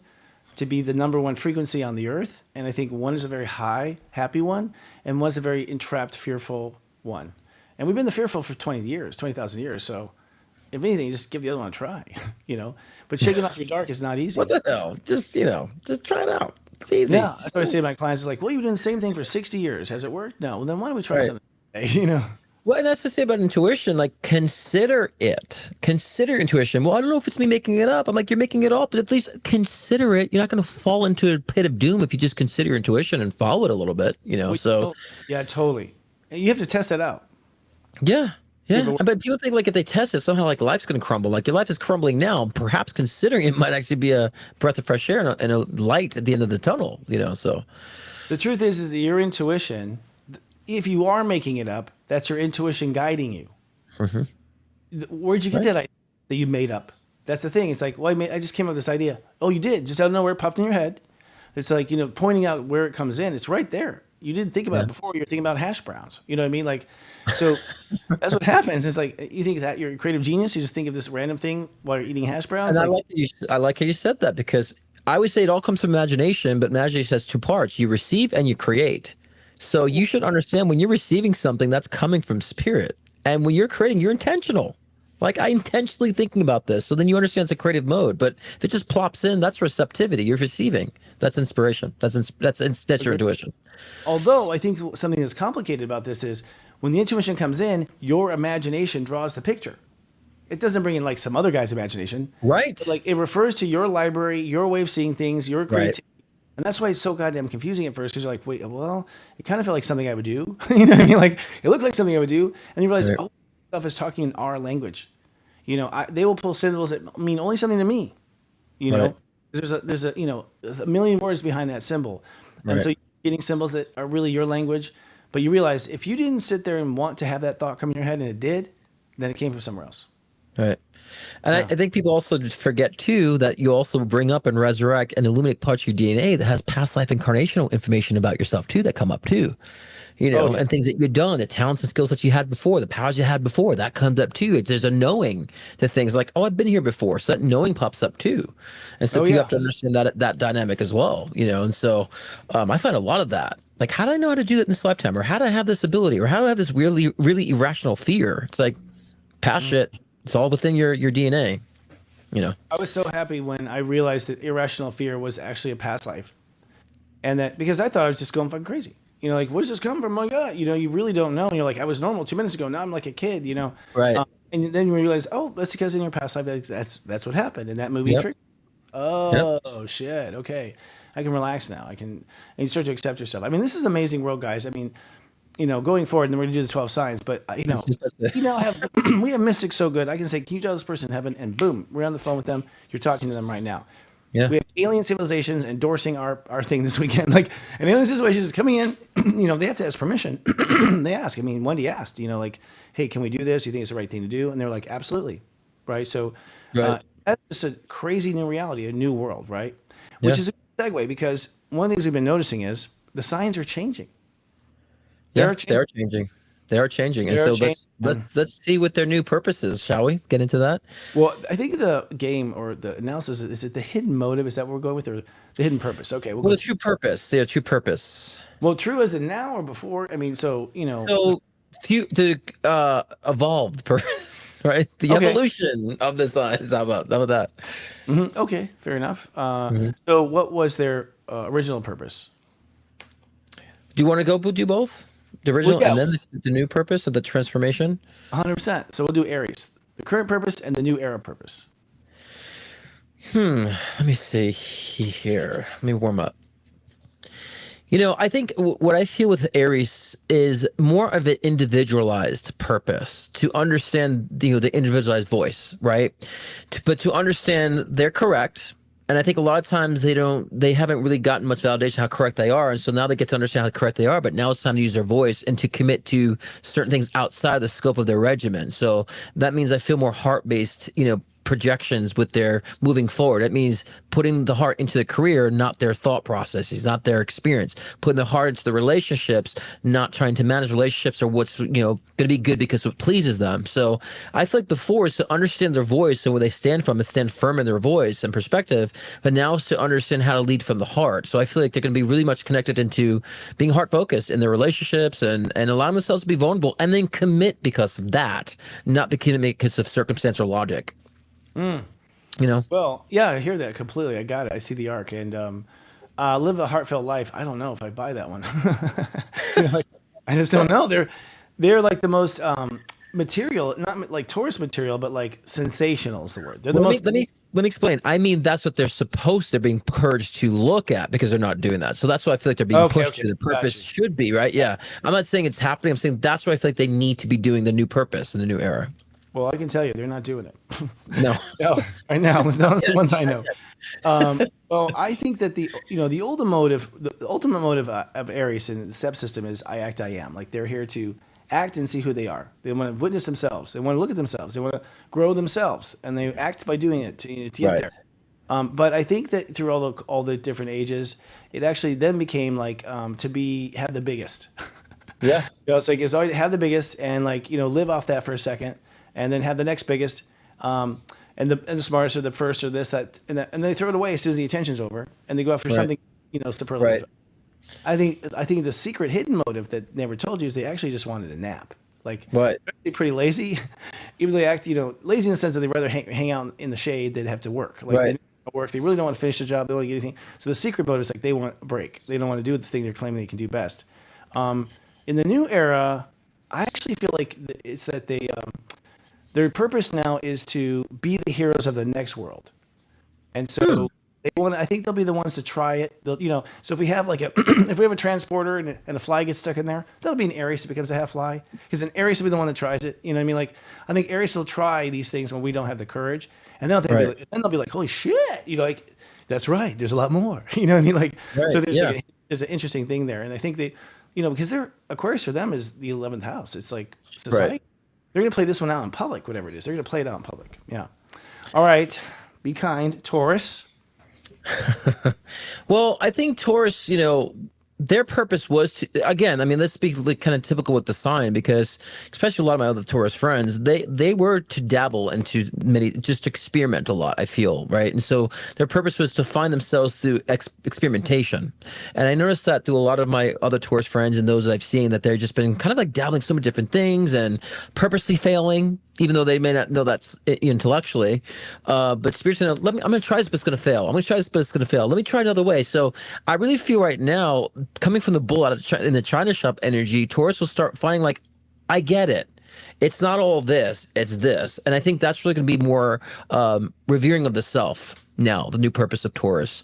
to be the number one frequency on the earth. And I think one is a very high, happy one, and one's a very entrapped, fearful one. And we've been the fearful for 20,000 years. So if anything, just give the other one a try, But shaking off your dark is not easy. What the hell? Just try it out. It's easy. Yeah, that's what I say to my clients. Is like, well, you've been doing the same thing for 60 years. Has it worked? No. Well, then why don't we try Right. something today, Well, and that's to say about intuition. Like, consider it. Consider intuition. Well, I don't know if it's me making it up. I'm like, you're making it up, but at least consider it. You're not going to fall into a pit of doom if you just consider your intuition and follow it a little bit. So yeah, totally. And you have to test that out. yeah. Yeah, People- but people think like if they test it, somehow like life's going to crumble. Like your life is crumbling now. Perhaps considering it might actually be a breath of fresh air and a light at the end of the tunnel. So The truth is that your intuition, if you are making it up, that's your intuition guiding you. Where'd you get that idea that you made up? That's the thing. It's like, well, I just came up with this idea. Oh, you did? Just out of nowhere, it popped in your head. It's like, pointing out where it comes in. It's right there. You didn't think about it before. You're thinking about hash browns. You know what I mean? Like, so that's what happens. It's like, you think that you're a creative genius. You just think of this random thing while you're eating hash browns. And Like, I like how you said that, because I would say it all comes from imagination, but imagination has two parts. You receive and you create. So you should understand when you're receiving something, that's coming from spirit. And when you're creating, you're intentional. Like, I intentionally thinking about this. So then you understand it's a creative mode. But if it just plops in, that's receptivity. You're receiving. That's inspiration. That's your intuition. Although I think something that's complicated about this is when the intuition comes in, your imagination draws the picture. It doesn't bring in like some other guy's imagination. Right. But, like, it refers to your library, your way of seeing things, your creativity. And that's why it's so goddamn confusing at first, because you're like, wait, well, it kind of felt like something I would do. You know what I mean? Like, it looked like something I would do. And you realize, oh, stuff is talking in our language. They will pull symbols that mean only something to me. Right. There's a a million words behind that symbol. And so you're getting symbols that are really your language. But you realize if you didn't sit there and want to have that thought come in your head and it did, then it came from somewhere else. Right. And I think people also forget too that you also bring up and resurrect and illuminate parts of your DNA that has past life incarnational information about yourself too that come up too. And things that you've done, the talents and skills that you had before, the powers you had before, that comes up too. There's a knowing to things like, oh, I've been here before. So that knowing pops up too. And so you have to understand that dynamic as well, And so I find a lot of that. Like, how do I know how to do that in this lifetime? Or how do I have this ability? Or how do I have this really, really irrational fear? It's like past shit. It's all within your DNA, I was so happy when I realized that irrational fear was actually a past life. And that, because I thought I was just going fucking crazy. Like, where's this come from? My God, you really don't know. And you're like, I was normal 2 minutes ago. Now I'm like a kid, Right. And then you realize, oh, that's because in your past life, that's what happened. And that movie trick. Oh, shit. Okay. I can relax now. And you start to accept yourself. I mean, this is an amazing world, guys. I mean, going forward, and then we're going to do the 12 signs, but, we now have, we have mystics so good. I can say, can you tell this person in heaven? And boom, we're on the phone with them. You're talking to them right now. Yeah. We have alien civilizations endorsing our thing this weekend. Like, an alien civilization is coming in, they have to ask permission. They ask. I mean, Wendy asked, like, hey, can we do this? You think it's the right thing to do? And they're like, absolutely. Right. So that's just a crazy new reality, a new world, right? Which is a good segue, because one of the things we've been noticing is the signs are changing. They're changing. And so let's see what their new purpose is, shall we? Get into that? Well, I think the game or the analysis is it the hidden motive? Is that what we're going with, or the hidden purpose? Okay, well, the true purpose. The true purpose. Well, true as in now or before? I mean, so the evolved purpose, right? The evolution of the signs. How about that? Mm-hmm. Okay, fair enough. So, what was their original purpose? Do you want to go do both? The original and then the new purpose of the transformation? 100%. So we'll do Aries. the current purpose and the new era purpose. Let me see here. Let me warm up. I think what I feel with Aries is more of an individualized purpose to understand, the individualized voice, right? But to understand they're correct. And I think a lot of times they haven't really gotten much validation how correct they are. And so now they get to understand how correct they are, but now it's time to use their voice and to commit to certain things outside the scope of their regimen. So that means I feel more heart-based, projections with their moving forward. It means putting the heart into the career, not their thought processes, not their experience, putting the heart into the relationships, not trying to manage relationships or what's, going to be good because it pleases them. So I feel like before is to understand their voice and where they stand from and stand firm in their voice and perspective, but now it's to understand how to lead from the heart. So I feel like they're going to be really much connected into being heart focused in their relationships and allowing themselves to be vulnerable and then commit because of that, not because of circumstance or logic. Well, yeah, I hear that completely. I got it. I see the arc, and live a heartfelt life. I don't know if I buy that one. I just don't know. They're like the most material, not like Taurus material, but like sensational is the word. They're the most. Let me explain. I mean, that's what they're being encouraged to look at because they're not doing that. So that's why I feel like they're being pushed to. The purpose should be right. Yeah, I'm not saying it's happening. I'm saying that's why I feel like they need to be doing the new purpose in the new era. Well, I can tell you, they're not doing it. No, right now, not the ones I know. Well, I think that the ultimate motive of Aries and the step system is I act, I am. Like they're here to act and see who they are. They want to witness themselves. They want to look at themselves. They want to grow themselves, and they act by doing it to get there. But I think that through all the different ages, it actually then became like to have the biggest. Yeah, it's like always have the biggest and live off that for a second. And then have the next biggest, and the smartest or the first or this, that, and they throw it away as soon as the attention's over, and they go after something, superlative. Right. I think the secret hidden motive that never told you is they actually just wanted a nap. Like, they're pretty lazy, even though they act, lazy in the sense that they'd rather hang out in the shade than have to work. Like, they don't work. They really don't want to finish the job. They don't want to get anything. So the secret motive is like they want a break. They don't want to do the thing they're claiming they can do best. In the new era, I actually feel like it's that they. Their purpose now is to be the heroes of the next world, and so they want. I think they'll be the ones to try it. So if we have if we have a transporter and a fly gets stuck in there, that'll be an Aries that becomes a half fly, because an Aries will be the one that tries it. You know what I mean? Like I think Aries will try these things when we don't have the courage, and then they'll be like, holy shit! That's right. There's a lot more. You know what I mean? So there's an interesting thing there, and I think they, because they're Aquarius for them is the 11th house. It's like society. Right. They're going to play this one out in public, whatever it is. They're going to play it out in public. Yeah. All right. Be kind. Taurus. Well, I think Taurus, their purpose was to, again, I mean, let's be kind of typical with the sign, because especially a lot of my other Taurus friends, they were to dabble into just experiment a lot, I feel, right? And so their purpose was to find themselves through experimentation. And I noticed that through a lot of my other Taurus friends and those I've seen, that they've just been kind of like dabbling so many different things and purposely failing, even though they may not know that's intellectually, but spiritually, I'm going to try this, but it's going to fail. I'm going to try this, but it's going to fail. Let me try another way. So I really feel right now, coming from the bull out of in the China shop energy, Taurus will start finding like, I get it. It's not all this, it's this. And I think that's really going to be more revering of the self now, the new purpose of Taurus.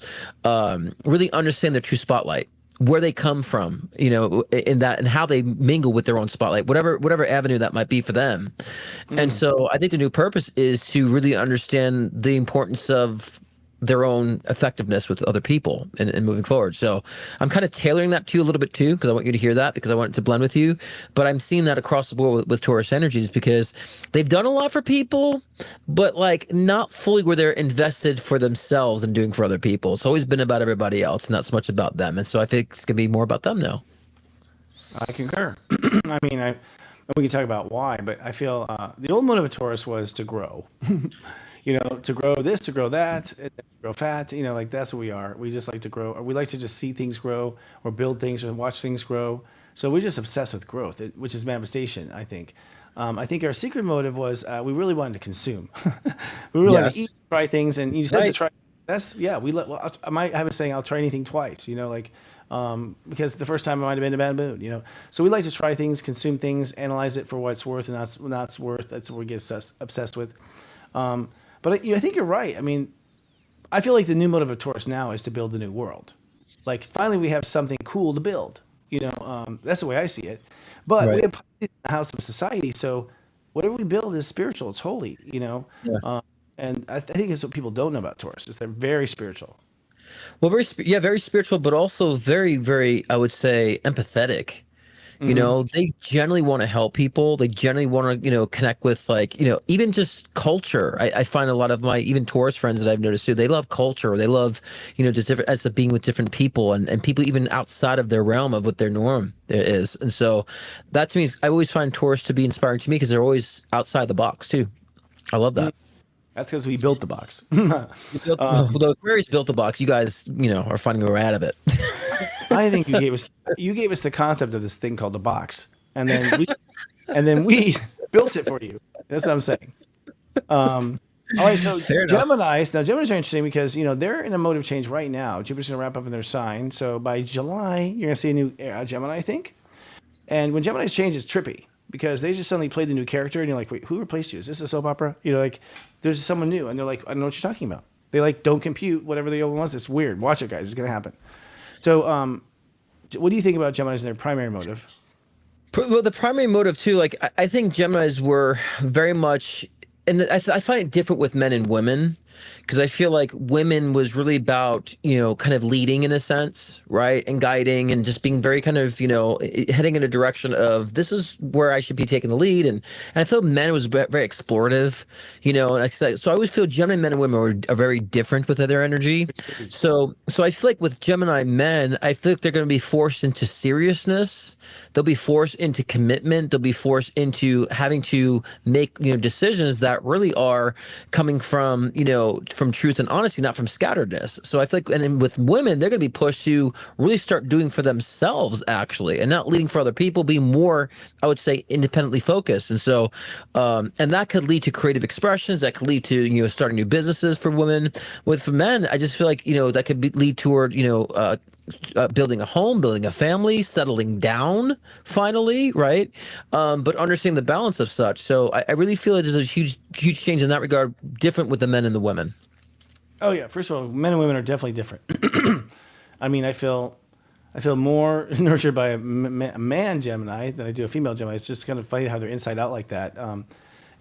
Really understand their true spotlight, where they come from, in that, and how they mingle with their own spotlight, whatever avenue that might be for them. And so I think the new purpose is to really understand the importance of their own effectiveness with other people and moving forward. So I'm kind of tailoring that to you a little bit too, because I want you to hear that, because I want it to blend with you. But I'm seeing that across the board with Taurus energies, because they've done a lot for people, but like not fully where they're invested for themselves and doing for other people. It's always been about everybody else, not so much about them. And so I think it's going to be more about them now. I concur. I mean, we can talk about why, but I feel the old motive of Taurus was to grow. To grow this, to grow that, and grow fat. Like that's what we are. We just like to grow. Or we like to just see things grow, or build things, or watch things grow. So we're just obsessed with growth, which is manifestation, I think. I think our secret motive was we really wanted to consume. We really wanted to eat, try things, and you said to try. I have a saying, I'll try anything twice. because the first time I might have been in a bad mood, you know. So we like to try things, consume things, analyze it for what it's worth and not it's worth. That's what we get obsessed with. But I think you're right. I mean, I feel like the new motive of Taurus now is to build a new world. Like finally we have something cool to build. You know, that's the way I see it. But we have Pisces in the house of society, so whatever we build is spiritual. It's holy. You know, and I think it's what people don't know about Taurus is they're very spiritual. Well, very spiritual, but also very, very, I would say, empathetic. You know, they generally want to help people. They generally want to, connect with like, even just culture. I find a lot of my even Taurus friends that I've noticed too, they love culture. They love, just different as of being with different people and people even outside of their realm of what their norm is. And so that to me, I always find Taurus to be inspiring to me because they're always outside the box too. I love that. That's because we built the box. The Aquarius built the box. You guys, are finding a way out of it. I think you gave us the concept of this thing called the box, and then we built it for you. That's what I'm saying. All right, so Geminis. Now Geminis are interesting because they're in a mode of change right now. Jupiter's going to wrap up in their sign, so by July you're going to see a new Gemini, I think. And when Geminis change, it's trippy because they just suddenly played the new character, and you're like, wait, who replaced you? Is this a soap opera? Like there's someone new, and they're like, I don't know what you're talking about. They like don't compute whatever the old one was. It's weird. Watch it, guys. It's going to happen. So, what do you think about Geminis and their primary motive? Well, the primary motive too, like I think Geminis were very much, and I find it different with men and women, because I feel like women was really about, kind of leading in a sense, right? And guiding and just being very kind of, heading in a direction of this is where I should be taking the lead. And I feel men was very explorative, and so I always feel Gemini men and women are very different with their energy. So I feel like with Gemini men, I feel like they're going to be forced into seriousness. They'll be forced into commitment. They'll be forced into having to make, decisions that really are coming from, from truth and honesty, not from scatteredness. So I feel like, and then with women, they're going to be pushed to really start doing for themselves, actually, and not leading for other people, being more, I would say, independently focused. And so, and that could lead to creative expressions. That could lead to, starting new businesses for women. For men, I just feel like, that could lead toward, building a home, building a family, settling down finally, right? But understanding the balance of such. So I really feel it is a huge change in that regard, different with the men and the women. Oh yeah, first of all, men and women are definitely different. I mean, I feel more nurtured by a man Gemini than I do a female Gemini. It's just kind of funny how they're inside out like that. And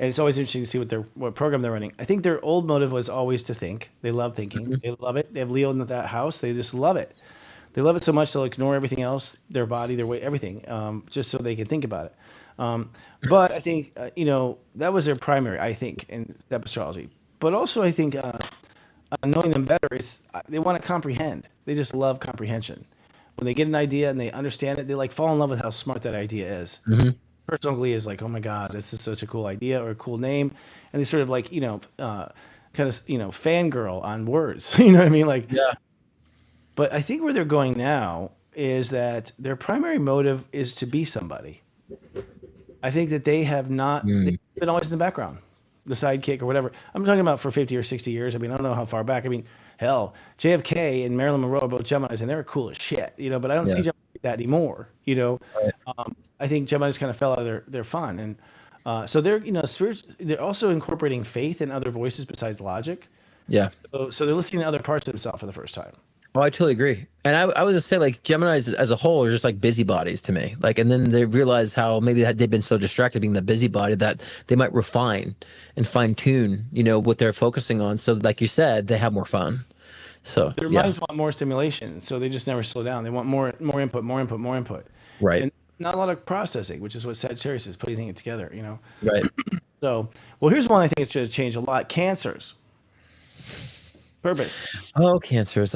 it's always interesting to see what program they're running. I think their old motive was always to think. They love thinking. They love it. They have Leo in that house. They just love it. They love it so much they'll ignore everything else, their body, their weight, everything, just so they can think about it. But I think, that was their primary, I think, in step astrology. But also I think knowing them better is they want to comprehend. They just love comprehension. When they get an idea and they understand it, they like fall in love with how smart that idea is. Personal glee is like, oh my God, this is such a cool idea or a cool name. And they sort of like, kind of, fangirl on words. You know what I mean? Like, yeah. But I think where they're going now is that their primary motive is to be somebody. I think that they have not they've been always in the background, the sidekick or whatever. I'm talking about for 50 or 60 years. I mean, I don't know how far back. I mean, hell, JFK and Marilyn Monroe are both Geminis, and they were cool as shit, but I don't see Geminis like that anymore, Right. I think Geminis kind of fell out of their fun. And so they're, they're also incorporating faith and other voices besides logic. Yeah. So they're listening to other parts of themselves for the first time. Oh, I totally agree. And I would just say like Geminis as a whole are just like busybodies to me. Like, and then they realize how maybe they've been so distracted being the busybody that they might refine and fine tune, what they're focusing on. So like you said, they have more fun. So their minds want more stimulation. So they just never slow down. They want more input. Right. And not a lot of processing, which is what Sagittarius is, putting it together, Right. So, well, here's one I think it's going to change a lot. Cancers. Purpose. Oh, cancers.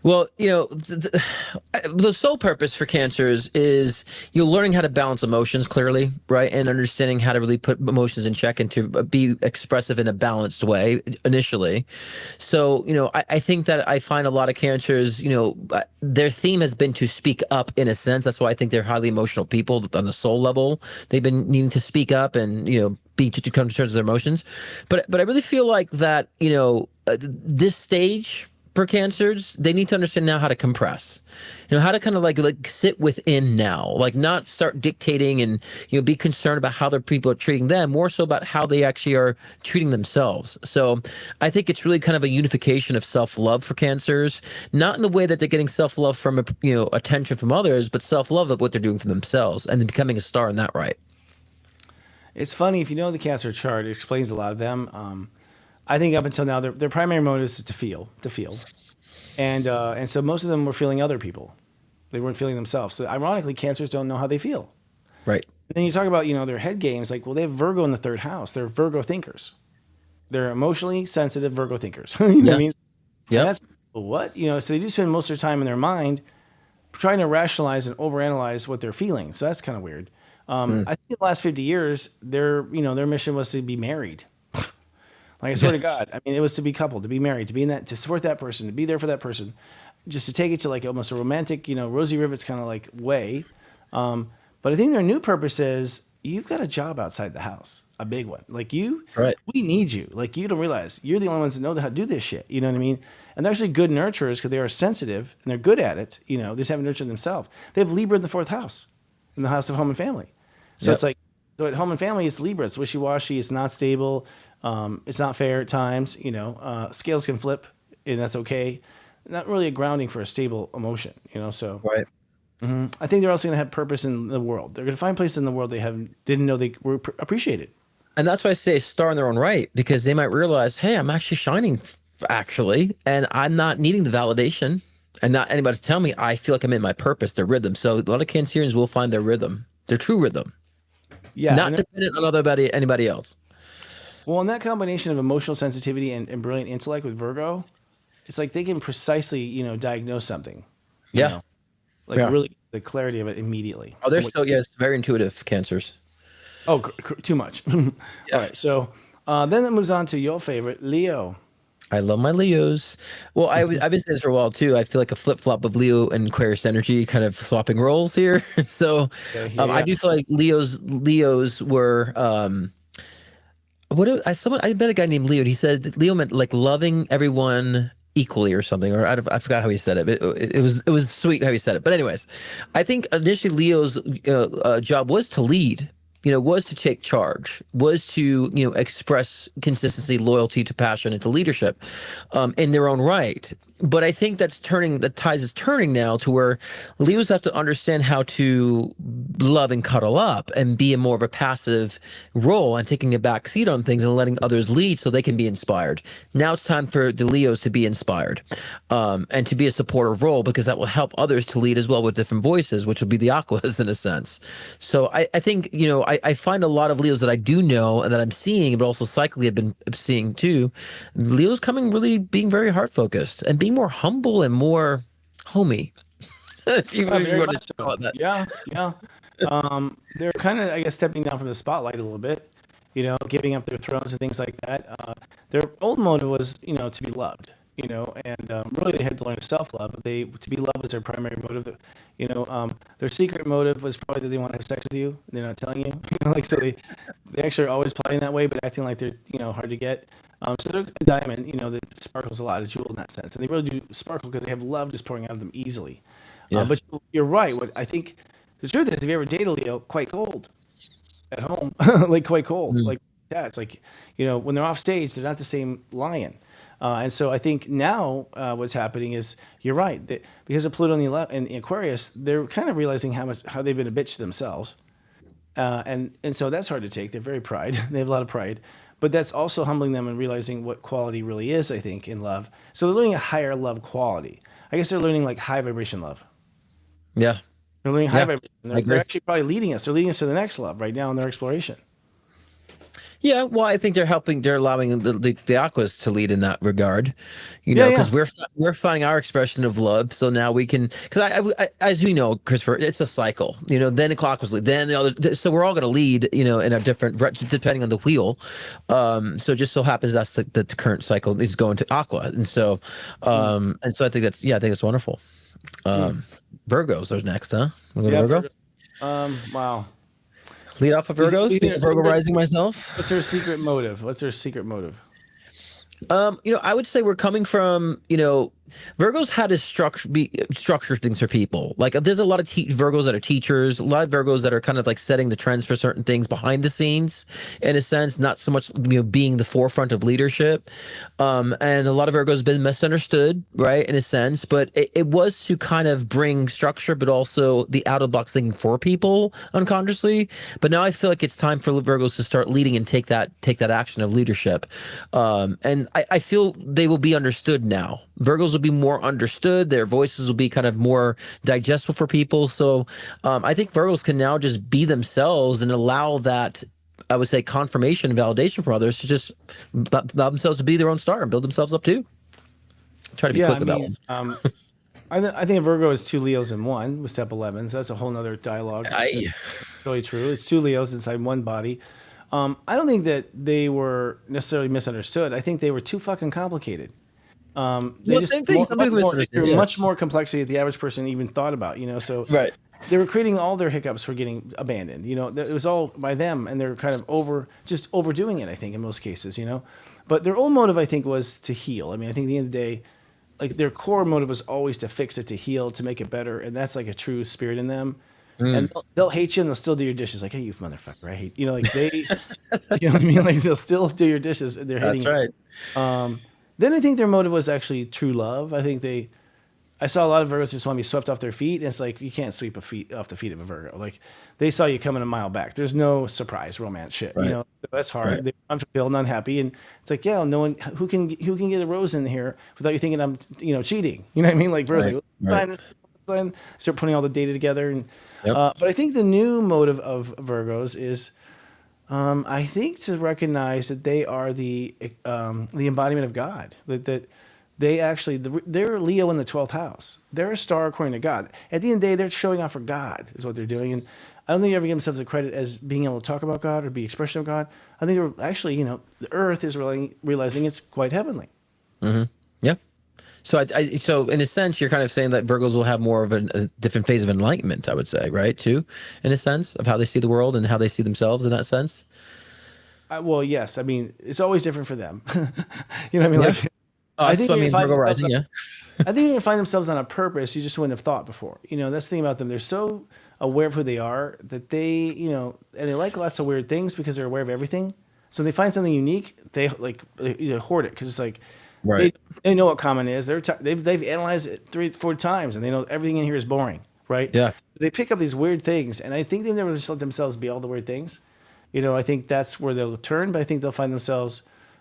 Well, the sole purpose for cancers is learning how to balance emotions clearly, right? And understanding how to really put emotions in check and to be expressive in a balanced way initially. So, I think that I find a lot of cancers, their theme has been to speak up in a sense. That's why I think they're highly emotional people on the soul level. They've been needing to speak up and, to come to terms with their emotions. But I really feel like that, this stage for Cancers, they need to understand now how to compress, how to kind of like sit within now, like not start dictating and be concerned about how their people are treating them, more so about how they actually are treating themselves. So I think it's really kind of a unification of self-love for Cancers, not in the way that they're getting self-love from attention from others, but self-love of what they're doing for themselves and then becoming a star in that right. It's funny, if you know the Cancer chart, it explains a lot of them. I think up until now, their primary motive is to feel, and so most of them were feeling other people. They weren't feeling themselves. So ironically, Cancers don't know how they feel. Right. And then you talk about their head games, like, well, they have Virgo in the third house. They're Virgo thinkers. They're emotionally sensitive Virgo thinkers. You know what I mean? Yeah. That's what so they do spend most of their time in their mind trying to rationalize and overanalyze what they're feeling. So that's kind of weird. I think in the last 50 years, their mission was to be married. Like, I swear to God, I mean, it was to be coupled, to be married, to be in that, to support that person, to be there for that person, just to take it to like almost a romantic, Rosie Rivets kind of like way. But I think their new purpose is, you've got a job outside the house, a big one. Like right. We need you. Like, you don't realize you're the only ones that know how to do this shit. You know what I mean? And they're actually good nurturers because they are sensitive and they're good at it. They just haven't nurtured themselves. They have Libra in the fourth house, in the house of home and family. So it's like, so at home and family, it's Libra. It's wishy-washy. It's not stable. It's not fair at times. Scales can flip, and that's okay. Not really a grounding for a stable emotion. So Right. I think they're also going to have purpose in the world. They're going to find places in the world they didn't know they were appreciated. And that's why I say star in their own right, because they might realize, hey, I'm actually shining, and I'm not needing the validation and not anybody to tell me. I feel like I'm in my purpose, their rhythm. So a lot of Cancerians will find their rhythm, their true rhythm. Yeah, not dependent on anybody else. Well, in that combination of emotional sensitivity and brilliant intellect with Virgo, it's like they can precisely, diagnose something. Yeah. Really the clarity of it immediately. Oh, they're still, yes, very intuitive Cancers. Oh, too much. All right. So then it moves on to your favorite, Leo. I love my Leos. Well, I've been saying this for a while too. I feel like a flip-flop of Leo and Aquarius energy, kind of swapping roles here. So I do feel like Leos were I met a guy named Leo, and he said that Leo meant like loving everyone equally or something, or I forgot how he said it. But it was sweet how he said it. But anyways, I think initially Leo's job was to lead. Was to take charge, was to, express consistency, loyalty to passion and to leadership in their own right. But I think the tides is turning now to where Leos have to understand how to love and cuddle up and be in more of a passive role and taking a back seat on things and letting others lead so they can be inspired. Now it's time for the Leos to be inspired and to be a supportive role, because that will help others to lead as well with different voices, which will be the Aquas in a sense. So I think, I find a lot of Leos that I do know and that I'm seeing, but also cyclically have been seeing too. Leos being very heart focused and being more humble and more homey. If you want to call it that. Yeah. They're kind of, I guess, stepping down from the spotlight a little bit, giving up their thrones and things like that. Their old motive was, to be loved, and really they had to learn to self-love. To be loved was their primary motive. Their secret motive was probably that they want to have sex with you. They're not telling you, so they actually are always playing that way, but acting like they're, hard to get. So they're a diamond, that sparkles a lot, a jewel in that sense. And they really do sparkle because they have love just pouring out of them easily. Yeah. But you're right. What I think the truth is, if you ever date a Leo, quite cold at home, like quite cold, like that. It's like, when they're off stage, they're not the same lion. And so I think now what's happening is, you're right, that because of Pluto in the Aquarius, they're kind of realizing how they've been a bitch to themselves. And so that's hard to take. They're very pride. They have a lot of pride. But that's also humbling them and realizing what quality really is, I think, in love. So they're learning a higher love quality. I guess they're learning like high vibration love. Yeah. They're learning high vibration. They're actually probably leading us. They're leading us to the next love right now in their exploration. Yeah, well, I think they're allowing the Aquas to lead in that regard, because we're finding our expression of love. So now we can, because I as you know, Christopher, it's a cycle. Then the Aquas lead, then the other. So we're all going to lead, in a different, depending on the wheel. So it just so happens that's the current cycle is going to Aqua, and so I think that's wonderful. Virgos are next, huh? We'll go to Virgo. Wow. Lead off of Virgos. Being a Virgo rising myself. What's their secret motive? I would say we're coming from, Virgos had to structure things for people. Like there's a lot of Virgos that are teachers, a lot of Virgos that are kind of like setting the trends for certain things behind the scenes, in a sense, not so much being the forefront of leadership. And a lot of Virgos have been misunderstood, right, in a sense. But it was to kind of bring structure, but also the out of the box thinking for people unconsciously. But now I feel like it's time for Virgos to start leading and take that action of leadership. And I feel they will be understood now. Virgos will be more understood. Their voices will be kind of more digestible for people. So I think Virgos can now just be themselves and allow that, I would say, confirmation and validation from others to just allow themselves to be their own star and build themselves up too. Try to be quick with that one. I think a Virgo is 2 Leos in one with step 11. So that's a whole nother dialogue. It's really true. It's 2 Leos inside one body. I don't think that they were necessarily misunderstood. I think they were too fucking complicated. Same thing. Much more complexity that the average person even thought about, so right. They were creating all their hiccups for getting abandoned, it was all by them, and they're kind of overdoing it, I think, in most cases, but their old motive, I think, was to heal. I mean, I think at the end of the day, like, their core motive was always to fix it, to heal, to make it better, and that's like a true spirit in them. And they'll hate you and they'll still do your dishes. Like, hey, you motherfucker, I hate, like they, you know what I mean? Like, they'll still do your dishes and they're hating. That's right. Then I think their motive was actually true love. I think I saw a lot of Virgos just want to be swept off their feet. And it's like, you can't sweep off the feet of a Virgo. Like, they saw you coming a mile back. There's no surprise romance shit. Right. So that's hard. Right. They're unfulfilled and unhappy. And it's like, yeah, no one who can get a rose in here without you thinking I'm, cheating. You know what I mean? Like, Virgos, like, start putting all the data together. And but I think the new motive of Virgos is, I think, to recognize that they are the embodiment of God. That they actually, they're Leo in the 12th house. They're a star according to God. At the end of the day, they're showing off for God is what they're doing. And I don't think they ever give themselves the credit as being able to talk about God or be expression of God. I think they're actually, the earth is realizing it's quite heavenly. Mm-hmm. Yeah. So so in a sense, you're kind of saying that Virgos will have more of a different phase of enlightenment, I would say, right? Too, in a sense of how they see the world and how they see themselves in that sense. Well, yes. I mean, it's always different for them. You know what I mean? Yeah. Like, I think Virgo rising, yeah. I think they find themselves on a purpose you just wouldn't have thought before. That's the thing about them. They're so aware of who they are that they, and they like lots of weird things because they're aware of everything. So they find something unique, they hoard it because it's like, right. They know what common is. They've analyzed it 3-4 times and they know everything in here is boring, right? Yeah. They pick up these weird things, and I think they've never just let themselves be all the weird things. I think that's where they'll turn, but I think they'll find themselves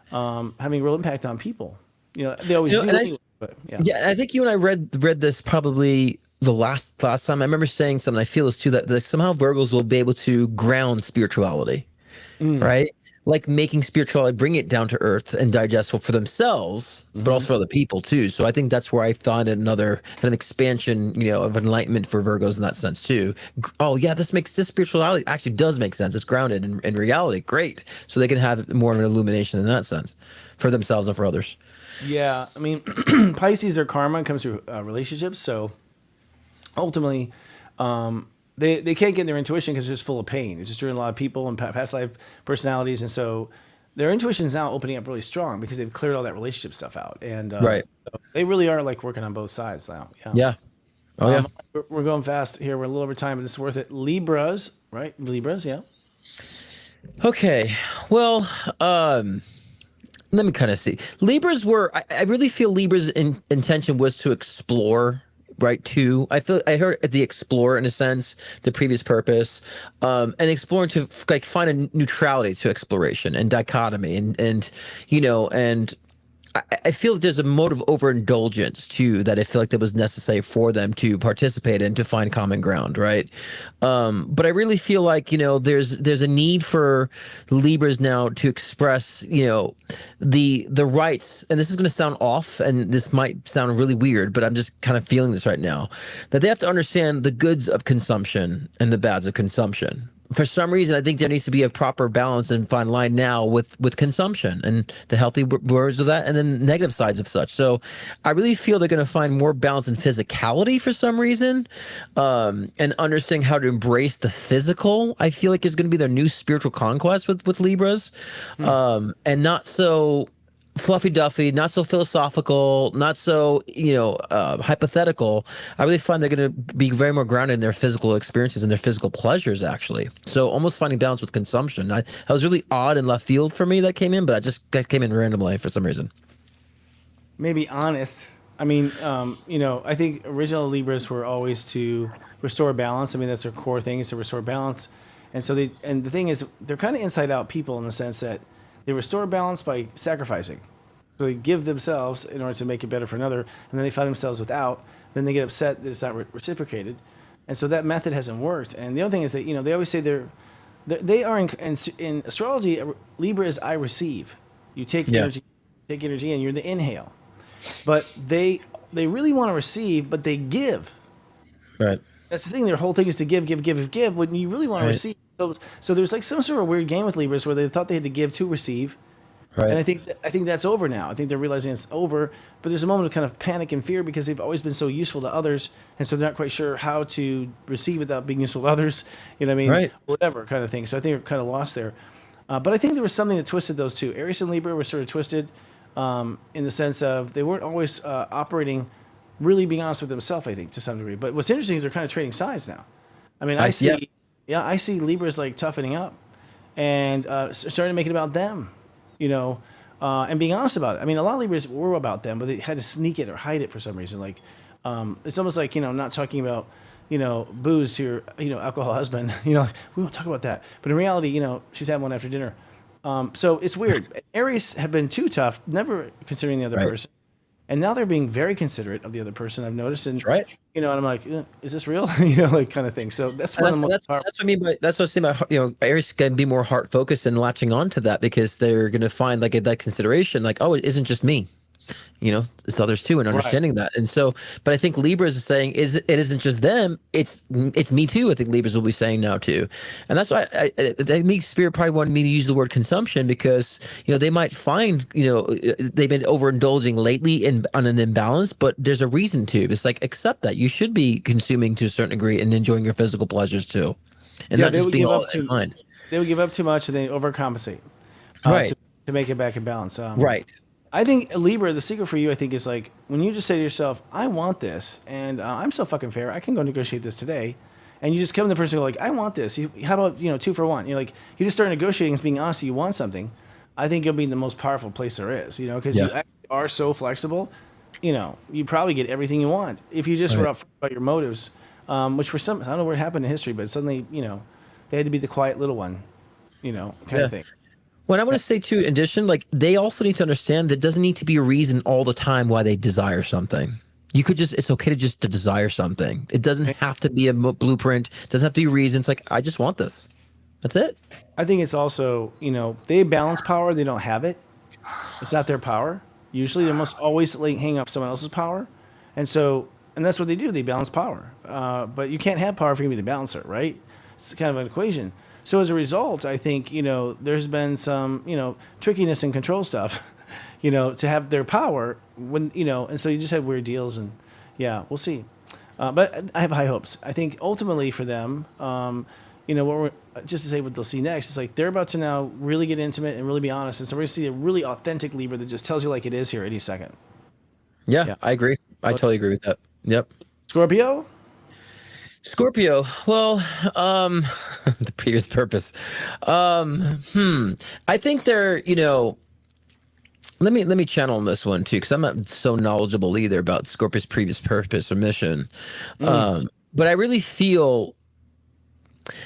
having real impact on people. They always do. But I think you and I read this probably the last time. I remember saying something. I feel this too, that somehow Virgos will be able to ground spirituality, right? Like making spirituality, bring it down to earth and digestible for themselves, but also for other people too. So I think that's where I find another kind of expansion, of enlightenment for Virgos in that sense too. Oh yeah, this spirituality actually does make sense. It's grounded in reality. Great. So they can have more of an illumination in that sense for themselves and for others. Yeah. I mean, Pisces are karma. It comes through relationships. So ultimately, they can't get their intuition because it's just full of pain. It's just driven a lot of people and past life personalities. And so their intuition is now opening up really strong because they've cleared all that relationship stuff out. And right. So they really are like working on both sides now. Yeah. Oh, yeah. We're going fast here. We're a little over time, but it's worth it. Libras, right? Libras, yeah. Okay. Well, let me kind of see. Libras were, I really feel Libras' intention was to explore, right? Too. I heard the explore in a sense, the previous purpose, and exploring to like find a neutrality to exploration and dichotomy and I feel like there's a mode of overindulgence too that I feel like that was necessary for them to participate in to find common ground, right? But I really feel like there's a need for Libras now to express the rights, and this is going to sound off, and this might sound really weird, but I'm just kind of feeling this right now, that they have to understand the goods of consumption and the bads of consumption. For some reason, I think there needs to be a proper balance and fine line now with consumption and the healthy words of that and then negative sides of such. So I really feel they're going to find more balance in physicality for some reason, and understanding how to embrace the physical. I feel like is going to be their new spiritual conquest with Libras, and not so fluffy duffy, not so philosophical, not so hypothetical. I really find they're going to be very more grounded in their physical experiences and their physical pleasures, actually. So almost finding balance with consumption. I was really odd and left field for me that came in, but that came in randomly for some reason. Maybe honest. I mean, I think original Libras were always to restore balance. I mean, that's their core thing, is to restore balance. And so the thing is, they're kind of inside out people in the sense that they restore balance by sacrificing. So they give themselves in order to make it better for another, and then they find themselves without. Then they get upset that it's not reciprocated, and so that method hasn't worked. And the other thing is that they always say they are in astrology. Libra is I receive. You take energy, and you're the inhale. But they really want to receive, but they give. Right. That's the thing. Their whole thing is to give. When you really want to receive, so there's like some sort of weird game with Libras where they thought they had to give to receive, right. And I think that's over now. I think they're realizing it's over. But there's a moment of kind of panic and fear because they've always been so useful to others, and so they're not quite sure how to receive without being useful to others. You know what I mean? Right. Whatever kind of thing. So I think they're kind of lost there. But I think there was something that twisted those two. Aries and Libra were sort of twisted in the sense of they weren't always operating. Really being honest with themselves, I think, to some degree. But what's interesting is they're kind of trading sides now. I mean, I see Libras like toughening up and starting to make it about them, and being honest about it. I mean, a lot of Libras were about them, but they had to sneak it or hide it for some reason. Like, it's almost like, not talking about, booze to your, alcohol husband. Like, we won't talk about that. But in reality, she's having one after dinner. So it's weird. Aries have been too tough, never considering the other person. And now they're being very considerate of the other person, I've noticed. And, right. And I'm like, is this real? Like kind of thing. So that's one of the most powerful. That's what I mean by, that's what I say by, Aries can be more heart focused and latching on to that because they're going to find like that consideration, like, oh, it isn't just me. It's others too, and understanding that. And so, but I think Libras is saying it isn't just them, it's me too. I think Libras will be saying now too. And that's why Spirit probably wanted me to use the word consumption because, they might find, they've been overindulging lately on an imbalance, but there's a reason to. It's like, accept that. You should be consuming to a certain degree and enjoying your physical pleasures too. And not just being all in mind. They would give up too much and they overcompensate. Right. To make it back in balance. Right. I think Libra, the secret for you, I think, is like when you just say to yourself, I want this, and I'm so fucking fair, I can go negotiate this today. And you just come to the person and go like, I want this. How about, 2 for 1? You just start negotiating and being honest that you want something. I think you'll be in the most powerful place there is, because you actually are so flexible. You probably get everything you want. If you just were upfront about your motives, which for some, I don't know where it happened in history, but suddenly, they had to be the quiet little one, kind of thing. Well, I want to say too, in addition, like they also need to understand that doesn't need to be a reason all the time why they desire something. You could it's okay to desire something. It doesn't have to be a blueprint. It doesn't have to be a reason. It's like, I just want this. That's it. I think it's also, they balance power. They don't have it. It's not their power. Usually they're almost always hanging off someone else's power. And that's what they do. They balance power. But you can't have power if you're going to be the balancer, right? It's kind of an equation. So as a result, I think, there's been some, trickiness and control stuff, to have their power when, and so you just have weird deals and we'll see. But I have high hopes. I think ultimately for them, what we're just to say what they'll see next is like, they're about to now really get intimate and really be honest. And so we're going to see a really authentic Libra that just tells you like it is here any second. Yeah. I agree. I totally agree with that. Yep. Scorpio, well, the previous purpose. I think they're, let me channel on this one too, because I'm not so knowledgeable either about Scorpio's previous purpose or mission. But I really feel.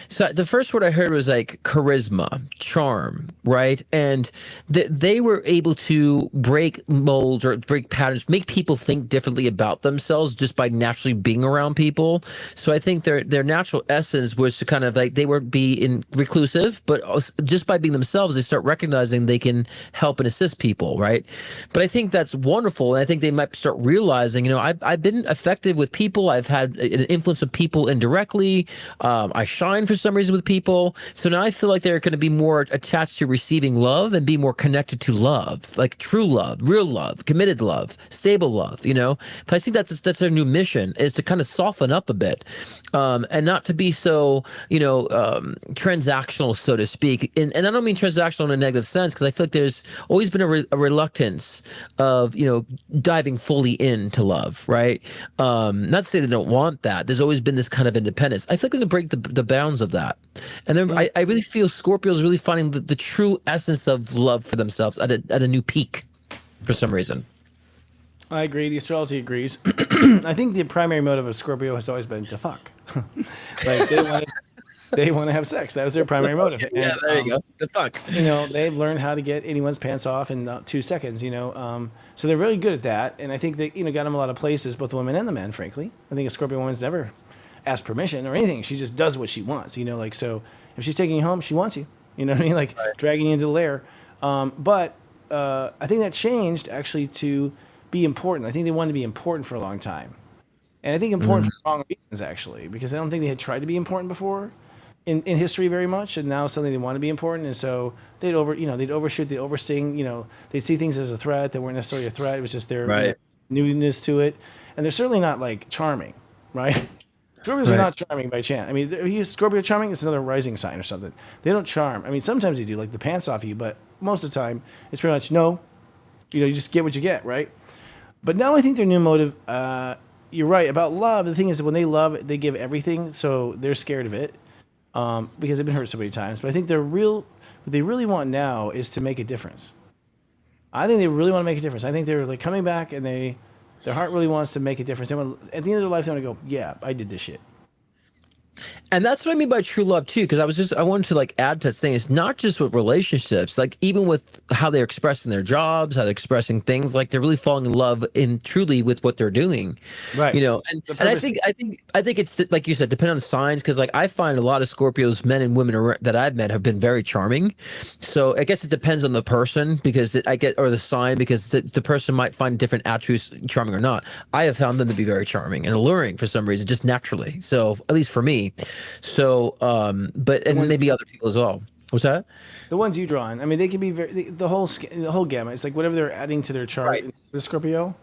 So the first word I heard was like charisma, charm, right? And they were able to break molds or break patterns, make people think differently about themselves just by naturally being around people. So I think their natural essence was to kind of like they would be reclusive, but just by being themselves, they start recognizing they can help and assist people, right? But I think that's wonderful, and I think they might start realizing, I've been effective with people. I've had an influence of people indirectly. I shine fine for some reason with people. So now I feel like they're going to be more attached to receiving love and be more connected to love, like true love, real love, committed love, stable love, you know? But I think that's their new mission, is to kind of soften up a bit, and not to be so, transactional, so to speak. And I don't mean transactional in a negative sense, because I feel like there's always been a reluctance of, diving fully into love, right? Not to say they don't want that. There's always been this kind of independence. I feel like they're going to break the bounds of that. And then I really feel Scorpio's really finding the true essence of love for themselves at a new peak for some reason. I agree. The astrology agrees. I think the primary motive of Scorpio has always been to fuck. Like they want to have sex. That was their primary motive. Yeah, there you go. The fuck. They've learned how to get anyone's pants off in 2 seconds. So they're really good at that. And I think they got them a lot of places, both the women and the men. Frankly, I think a Scorpio woman's never asked permission or anything. She just does what she wants. Like, so if she's taking you home, she wants you. You know what I mean? Like dragging you into the lair. But I think that changed actually to be important. I think they wanted to be important for a long time. And I think important for wrong reasons, actually, because I don't think they had tried to be important before in history very much. And now suddenly they want to be important. And so they'd overshoot, they'd oversting, they'd see things as a threat that weren't necessarily a threat. It was just their newness to it. And they're certainly not like charming, right? Scorpios are not charming by chance. I mean, if Scorpio charming, it's another rising sign or something. They don't charm. I mean, sometimes they do, like the pants off you, but most of the time it's pretty much no. You just get what you get, right? But now I think their new motive, you're right, about love. The thing is that when they love, they give everything, so they're scared of it because they've been hurt so many times. But I think what they really want now is to make a difference. I think they really want to make a difference. I think they're like coming back and their heart really wants to make a difference. They want, at the end of their life, they want to go, yeah, I did this shit. And that's what I mean by true love too, because I wanted to like add to that saying, it's not just with relationships, like even with how they're expressing their jobs, how they're expressing things, like they're really falling in love in truly with what they're doing, right? And I think it's like you said, depending on the signs, because like I find a lot of Scorpios, men and women that I've met, have been very charming. So I guess it depends on the person, because or the sign, because the person might find different attributes charming or not. I have found them to be very charming and alluring for some reason, just naturally. So at least for me. So, but and maybe other people as well. What's that? The ones you draw on. I mean, they can be the whole gamut. It's like whatever they're adding to their chart. Right. The Scorpio,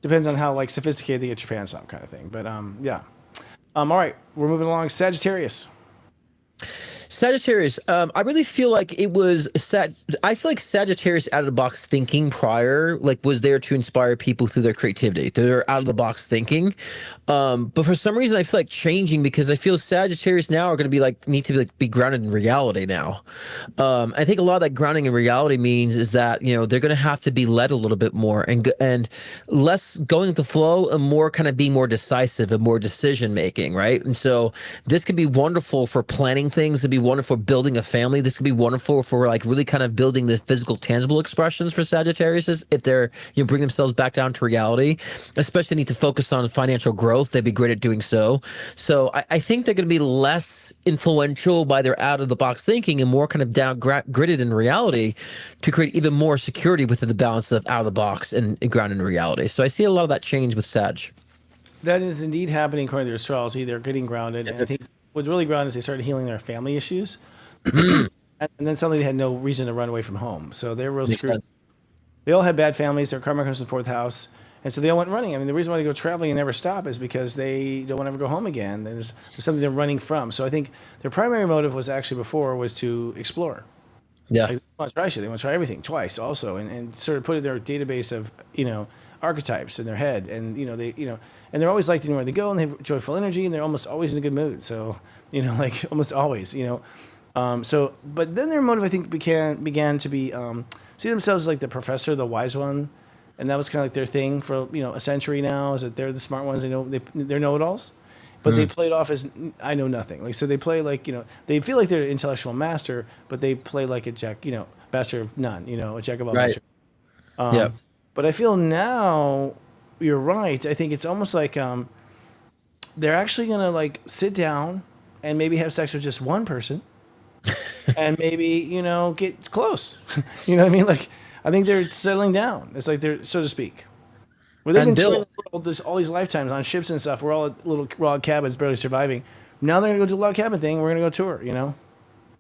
depends on how like sophisticated they get your pants off, kind of thing. But yeah. All right, we're moving along. Sagittarius. Sagittarius, I really feel like it was I feel like Sagittarius out of the box thinking prior, like, was there to inspire people through their creativity, through their out of the box thinking. But for some reason, I feel like changing, because I feel Sagittarius now are going to be like, need to be grounded in reality now. I think a lot of that grounding in reality means is that, they're going to have to be led a little bit more and less going with the flow and more kind of be more decisive and more decision making, right? And so this could be wonderful for planning things. It'd be wonderful for building a family. This could be wonderful for like really kind of building the physical, tangible expressions for Sagittarius if they're bring themselves back down to reality. Especially need to focus on financial growth. They'd be great at doing so. So I think they're going to be less influential by their out of the box thinking and more kind of down gridded in reality to create even more security within the balance of out of the box and grounded in reality. So I see a lot of that change with Sag. That is indeed happening according to their astrology. They're getting grounded, and I think what's really grounded is they started healing their family issues, and then suddenly they had no reason to run away from home. So they're real screwed. They all had bad families. Their karma comes from the fourth house, and so they all went running. I mean, the reason why they go traveling and never stop is because they don't want to ever go home again. There's something they're running from. So I think their primary motive was actually before was to explore. Yeah, they want to try shit. They want to try everything twice, also, and sort of put in their database of archetypes in their head, and and they're always liked anywhere they go, and they have joyful energy, and they're almost always in a good mood. So like almost always, but then their motive, I think, began to be see themselves as like the professor, the wise one, and that was kind of like their thing for a century now, is that they're the smart ones. They're know-it-alls, but they play it off as I know nothing. Like, so they play like they feel like they're an intellectual master, but they play like a jack, master of none, a jack of all master. Yeah. But I feel now, you're right. I think it's almost like they're actually gonna like sit down and maybe have sex with just one person, and maybe get close. You know what I mean? Like, I think they're settling down. It's like they're, so to speak, where they've been touring the world all these lifetimes on ships and stuff. We're all at little log cabins, barely surviving. Now they're gonna go do the log cabin thing. We're gonna go tour. You know.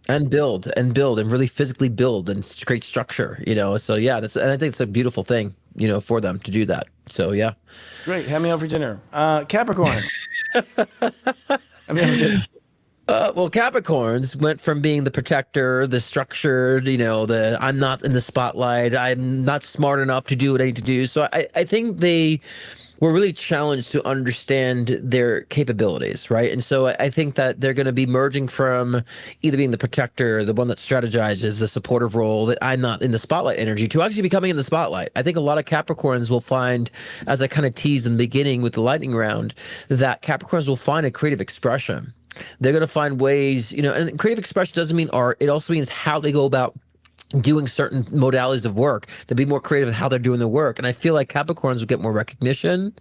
And build and really physically build and create structure, so yeah, and I think it's a beautiful thing, for them to do that, so yeah. Great, have me out for dinner. Capricorns. I mean, Well, Capricorns went from being the protector, the structured, the I'm not in the spotlight, I'm not smart enough to do what I need to do, so I think they were really challenged to understand their capabilities, right? And so I think that they're going to be merging from either being the protector, the one that strategizes, the supportive role, that I'm not in the spotlight energy, to actually becoming in the spotlight. I think a lot of Capricorns will find, as I kind of teased in the beginning with the lightning round, that Capricorns will find a creative expression. They're going to find ways, and creative expression doesn't mean art. It also means how they go about doing certain modalities of work, to be more creative in how they're doing the work. And I feel like Capricorns will get more recognition.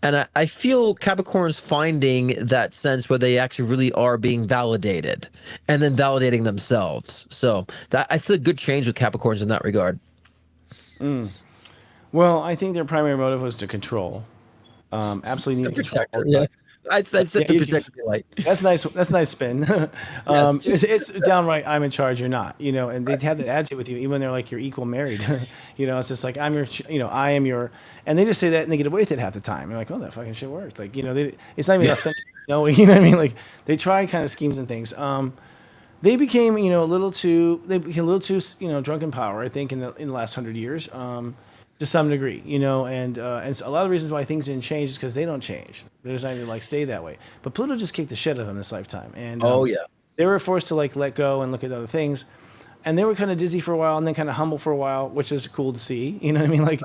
And I feel Capricorns finding that sense where they actually really are being validated and then validating themselves. So that I feel a good change with Capricorns in that regard. well, I think their primary motive was to control. Absolutely need control. Protector, yeah. That's Yeah, such a protector light. That's nice. That's a nice spin. It's downright. I'm in charge. You're not. And they have that attitude with you, even when they're like you're equal married. It's just like I'm your. I am your. And they just say that and they get away with it half the time. You're like, oh, that fucking shit worked. Like it's not even authentic. You know what I mean? Like they try kind of schemes and things. They became a little too. They became a little too drunk in power. I think in the last 100 years. To some degree, and a lot of the reasons why things didn't change is because they don't change. They're just not even like stay that way. But Pluto just kicked the shit out of them this lifetime, and Yeah, they were forced to like let go and look at other things, and they were kind of dizzy for a while and then kind of humble for a while, which is cool to see. You know what I mean? Like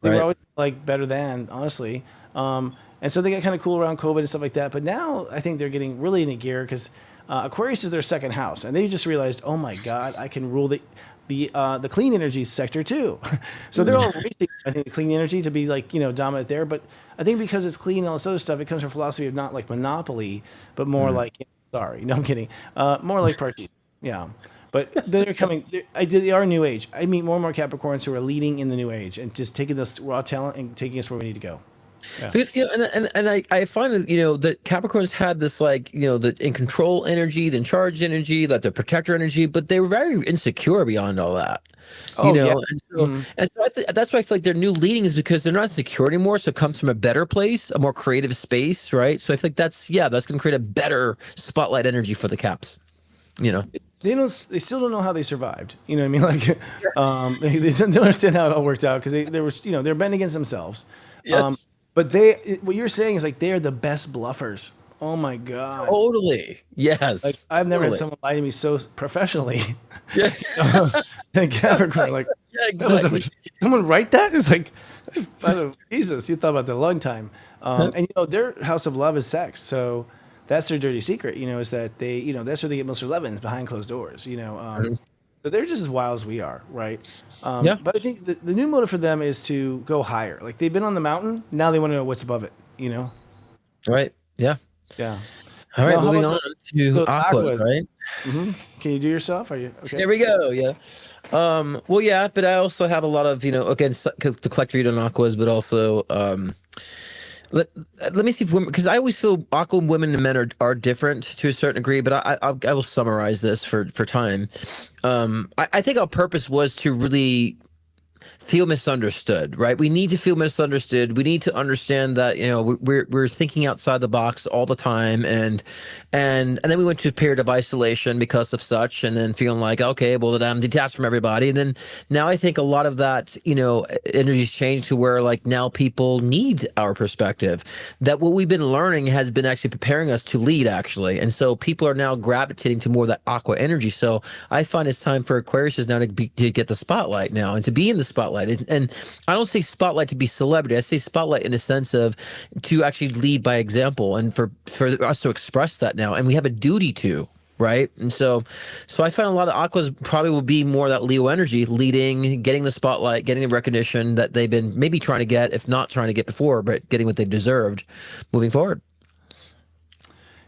they were always like better than honestly, and so they got kind of cool around COVID and stuff like that. But now I think they're getting really into gear because Aquarius is their second house, and they just realized, oh my god, I can rule the clean energy sector too. So they're all racing, I think, the clean energy to be like, dominant there. But I think because it's clean and all this other stuff, it comes from philosophy of not like monopoly, but more like, sorry, no, I'm kidding. More like parties. Yeah. But they're coming, they are new age. I meet more and more Capricorns who are leading in the new age and just taking this raw talent and taking us where we need to go. Yeah. Because, and I find that that Capricorns had this like the in control energy, the in charge energy, like the protector energy, but they were very insecure beyond all that. Yeah. And so that's why I feel like their new leading is because they're not secure anymore. So it comes from a better place, a more creative space, right? So I feel like that's going to create a better spotlight energy for the Caps. They still don't know how they survived. You know what I mean? Like, they don't understand how it all worked out because they were, they're betting against themselves. Yes. But what you're saying is like they're the best bluffers. Oh my god! Totally. Yes. Like I've never had someone lie to me so professionally. Yeah. Than Capricorn. Like, yeah, exactly. Someone write that? It's like, Jesus, you thought about that a long time. And their house of love is sex, so that's their dirty secret. Is that they, that's where they get most of their lovins behind closed doors. So they're just as wild as we are, right? But I think the new motive for them is to go higher. Like they've been on the mountain, now they want to know what's above it. Right. Yeah. Yeah. All right. Now, Moving on to Aqua, right? Mm-hmm. Can you do yourself? Are you okay? There we go. Yeah. Well, yeah, but I also have a lot of again to collect read on Aquas, but also let me see if women, because I always feel Aqua women and men are different to a certain degree, but I will summarize this for time. I think our purpose was to really feel misunderstood, right? We need to feel misunderstood. We need to understand that we're thinking outside the box all the time, and then we went to a period of isolation because of such, and then feeling like, okay, well, that I'm detached from everybody, and then now I think a lot of that energy's changed to where like now people need our perspective. That what we've been learning has been actually preparing us to lead, actually, and so people are now gravitating to more of that Aqua energy. So I find it's time for Aquarius now to get the spotlight now and to be in the spotlight. And I don't say spotlight to be celebrity. I say spotlight in a sense of to actually lead by example, and for us to express that now, and we have a duty to, right? And so I find a lot of Aquas probably will be more that Leo energy, leading, getting the spotlight, getting the recognition that they've been maybe trying to get, if not trying to get before, but getting what they've deserved moving forward.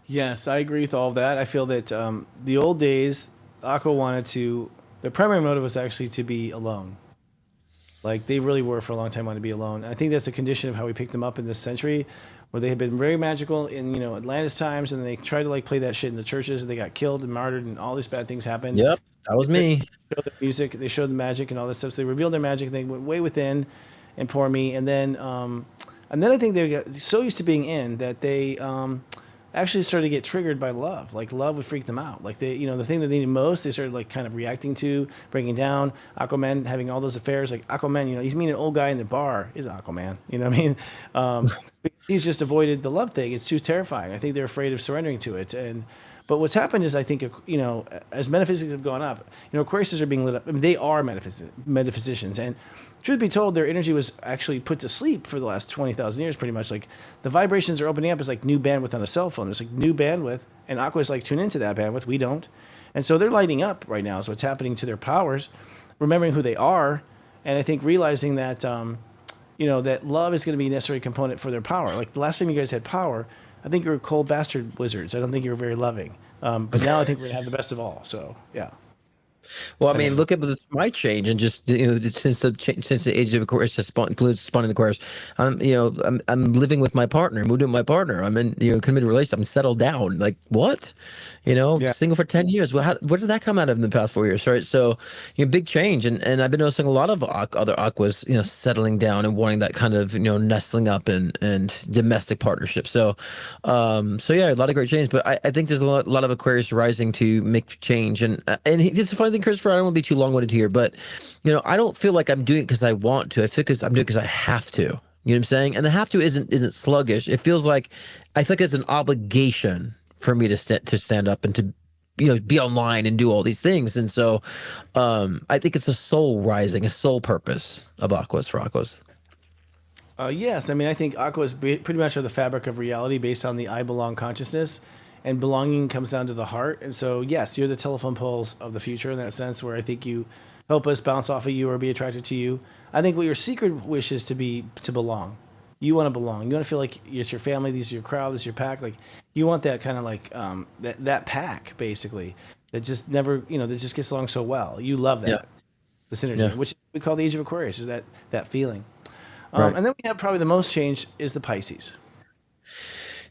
Yes, I agree with all of that. I feel that the old days, Aqua wanted to, their primary motive was actually to be alone. Like they really were for a long time wanted to be alone. I think that's a condition of how we picked them up in this century, where they had been very magical in Atlantis times, and they tried to like play that shit in the churches, and they got killed and martyred, and all these bad things happened. Yep, that was me. Showed the music, they showed the magic and all this stuff. So they revealed their magic. They went way within, and poor me. And then I think they got so used to being in that they actually started to get triggered by love. Like love would freak them out. Like the thing that they needed most, they started like kind of reacting to, breaking down. Aquaman having all those affairs. Like Aquaman, he's meeting an old guy in the bar. He's Aquaman. You know what I mean? He's just avoided the love thing. It's too terrifying. I think they're afraid of surrendering to it. But what's happened is I think, as metaphysics have gone up, Aquariuses are being lit up. I mean, they are metaphysicians. And truth be told, their energy was actually put to sleep for the last 20,000 years, pretty much. Like the vibrations are opening up. It's like new bandwidth on a cell phone. There's like new bandwidth. And Aqua's like, tune into that bandwidth. We don't. And so they're lighting up right now. So what's happening to their powers, remembering who they are. And I think realizing that, that love is going to be a necessary component for their power. Like the last time you guys had power, I think you were cold bastard wizards. I don't think you were very loving. But now I think we're going to have the best of all. So, yeah. Well, I mean, look at my change, and just since the age of Aquarius has spawned in Aquarius, I'm living with my partner, moved in with my partner. I'm in committed relationship. I'm settled down. Like what? Single for 10 years. Well, where did that come out of in the past 4 years? Right. So big change, and I've been noticing a lot of other Aquas settling down and wanting that kind of nestling up and domestic partnership. So yeah, a lot of great change. But I think there's a lot of Aquarius rising to make change, and it's a funny thing, Christopher. I don't want to be too long-winded here, but I don't feel like I'm doing it because I want to. I feel I'm doing it because I have to. You know what I'm saying? And the have to isn't sluggish. It feels like I feel like it's an obligation for me to stand up and to be online and do all these things. And so I think it's a soul rising, a soul purpose of Aquas for Aquas. Yes, I mean I think Aquas pretty much are the fabric of reality based on the I belong consciousness. And belonging comes down to the heart. And so, yes, you're the telephone poles of the future in that sense, where I think you help us bounce off of you or be attracted to you. I think what your secret wish is to belong. You want to belong. You want to feel like it's your family, these are your crowd, this is your pack. Like you want that kind of like that pack basically that just never, that just gets along so well. You love that, the synergy, which we call the Age of Aquarius, is that feeling. Right. And then we have probably the most change is the Pisces.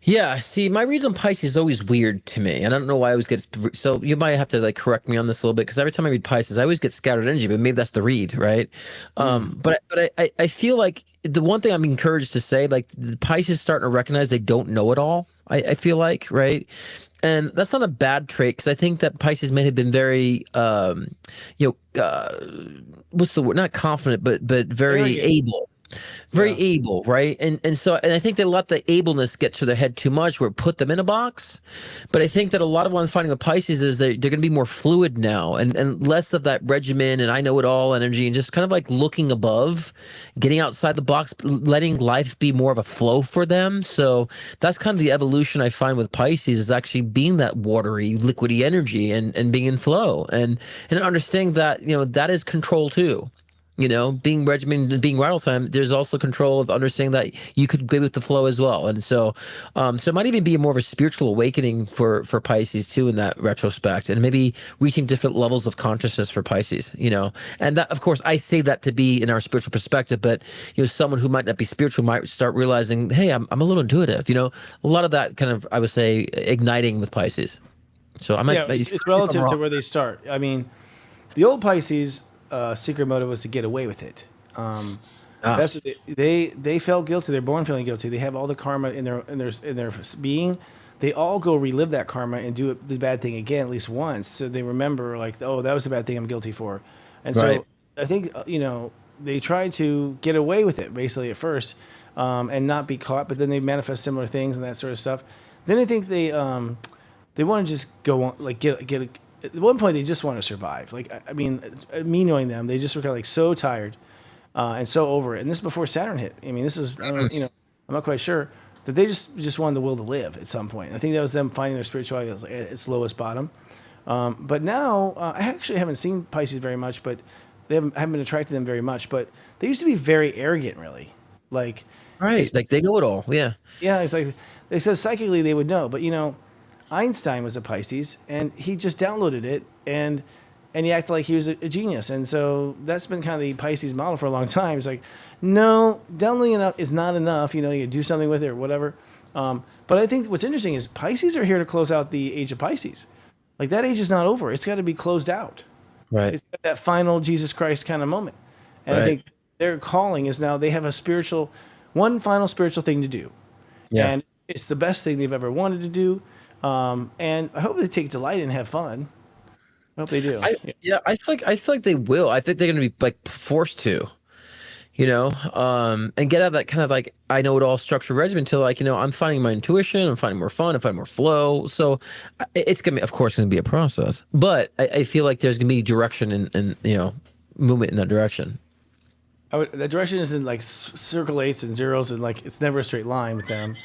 Yeah, see, my reads on Pisces is always weird to me, and I don't know why I always get. So you might have to like correct me on this a little bit, because every time I read Pisces, I always get scattered energy, but maybe that's the read, right? But I feel like the one thing I'm encouraged to say, like the Pisces starting to recognize they don't know it all. I feel like, right, and that's not a bad trait, because I think that Pisces may have been very, what's the word? Not confident, but very able. Very able, right? And I think they let the ableness get to their head too much, where it put them in a box. But I think that a lot of what I'm finding with Pisces is they're going to be more fluid now, and less of that regimen and I know it all energy, and just kind of like looking above, getting outside the box, letting life be more of a flow for them. So that's kind of the evolution I find with Pisces, is actually being that watery, liquidy energy and being in flow, and understanding that that is control too. Being regimented and being right all the time, there's also control of understanding that you could go with the flow as well. And so it might even be more of a spiritual awakening for Pisces too, in that retrospect, and maybe reaching different levels of consciousness for Pisces, and that, of course, I say that to be in our spiritual perspective, but someone who might not be spiritual might start realizing, hey, I'm a little intuitive, a lot of that kind of, I would say, igniting with Pisces. So I might, it's relative to where they start. I mean, the old Pisces, secret motive was to get away with it. That's what they felt guilty. They're born feeling guilty. They have all the karma in their being. They all go relive that karma and do the bad thing again at least once, so they remember like, oh, that was the bad thing I'm guilty for. And so I think they try to get away with it basically at first, and not be caught. But then they manifest similar things and that sort of stuff. Then I think they want to just go on, like get. At one point, they just want to survive. Like, I mean, me knowing them, they just were kind of like so tired and so over it. And this is before Saturn hit. I mean, this is, I'm not quite sure that they just wanted the will to live at some point. I think that was them finding their spirituality at its lowest bottom. But now, I actually haven't seen Pisces very much, but they haven't been attracted to them very much. But they used to be very arrogant, really. Like, right, like they know it all. Yeah. Yeah, it's like they said psychically they would know, but Einstein was a Pisces, and he just downloaded it, and and he acted like he was a genius. And so that's been kind of the Pisces model for a long time. It's like, no, downloading enough is not enough. You do something with it or whatever. But I think what's interesting is Pisces are here to close out the age of Pisces. Like that age is not over. It's got to be closed out. Right. It's got that final Jesus Christ kind of moment. And I think their calling is now they have one final spiritual thing to do. Yeah. And it's the best thing they've ever wanted to do. And I hope they take delight and have fun. I hope they do. I feel like they will. I think they're going to be like forced to, and get out of that kind of like I know it all structured regimen until like I'm finding my intuition, I'm finding more fun, I'm finding more flow. So it's gonna be, of course, gonna be a process, but I feel like there's gonna be direction and movement in that direction. The direction is in like circle 8s and 0s, and like it's never a straight line with them.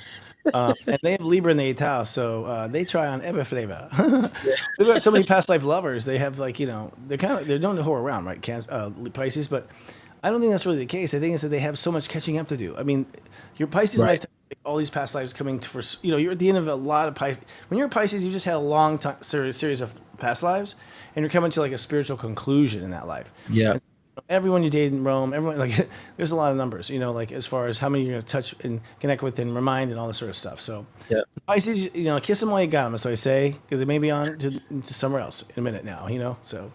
And they have Libra in the 8th house, so they try on every flavor. They've got so many past life lovers. They have like they're known to whore around, right? Pisces, but I don't think that's really the case. I think it's that they have so much catching up to do. I mean, your Pisces lifetime, like all these past lives coming for you're at the end of a lot of Pisces. When you're a Pisces, you just had a long series of past lives, and you're coming to like a spiritual conclusion in that life. Yeah. And everyone you dated in Rome, everyone like there's a lot of numbers, like as far as how many you're gonna touch and connect with and remind and all this sort of stuff. So Pisces, kiss them while you got them, as I say, because they may be on to somewhere else in a minute now, So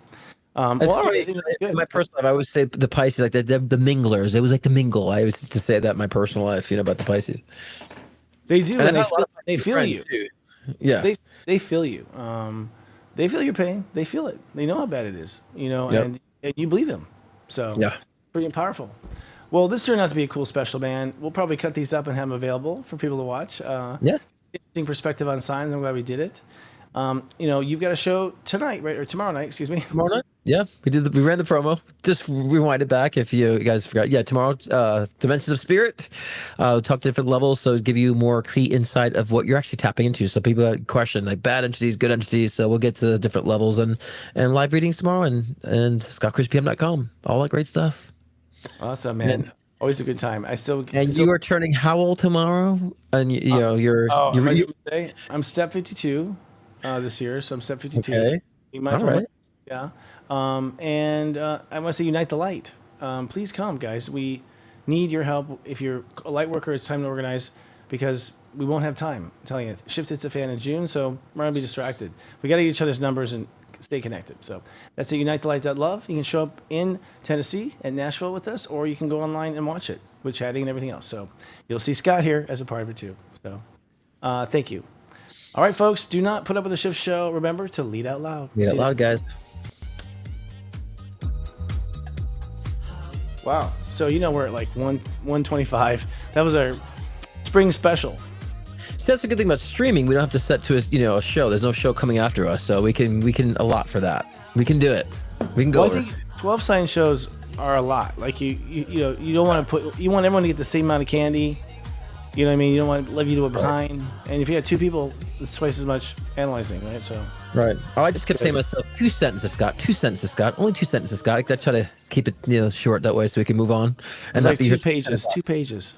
in my personal life, I would say the Pisces, like the minglers. It was like the mingle. I used to say that in my personal life, about the Pisces. They do, and they feel you. Too. Yeah, they feel you. They feel your pain. They feel it. They know how bad it is. And you believe them. So pretty powerful. Well, this turned out to be a cool special, man. We'll probably cut these up and have them available for people to watch. Interesting perspective on signs. I'm glad we did it. You've got a show tonight, right? Or tomorrow night, excuse me. Tomorrow night? Yeah, we ran the promo. Just rewind it back if you guys forgot. Yeah, tomorrow, Dimensions of Spirit. We'll talk different levels, so give you more key insight of what you're actually tapping into. So people question like bad entities, good entities. So we'll get to the different levels and live readings tomorrow and scottcruispm.com. All that great stuff. Awesome, man. Always a good time. You are turning how old tomorrow? And I'm step 52 this year, so I'm step 52. Okay. All right. Yeah. And I want to say unite the light. Please come, guys. We need your help. If you're a light worker, it's time to organize because we won't have time. I'm telling you, shift hits the fan in June, so we're going to be distracted. We got to get each other's numbers and stay connected. So that's at unitethelight.love. You can show up in Tennessee and Nashville with us, or you can go online and watch it with chatting and everything else. So you'll see Scott here as a part of it too. So thank you. All right, folks, do not put up with the shift show. Remember to lead out loud. Lead out loud, guys. Wow. So we're at like 125. That was our spring special. See, that's the good thing about streaming. We don't have to set to a show. There's no show coming after us, so we can allot for that. We can do it. We can go. Well, I think 12 sign shows are a lot. Like you don't want to you want everyone to get the same amount of candy. You know what I mean? You don't want to leave you behind. Right. And if you got two people, it's twice as much analyzing, right? So. Right. Oh, I just kept saying to myself, 2 sentences, Scott. 2 sentences, Scott. Only 2 sentences, Scott. I try to keep it short that way so we can move on. And like 2 pages. 2 pages.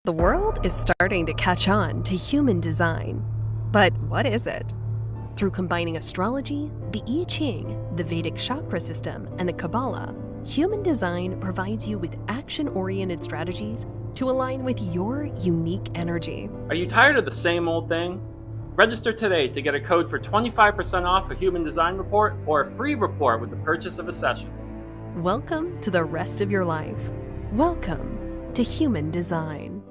The world is starting to catch on to human design. But what is it? Through combining astrology, the I Ching, the Vedic chakra system, and the Kabbalah, human design provides you with action-oriented strategies to align with your unique energy. Are you tired of the same old thing? Register today to get a code for 25% off a human design report or a free report with the purchase of a session. Welcome to the rest of your life. Welcome to human design.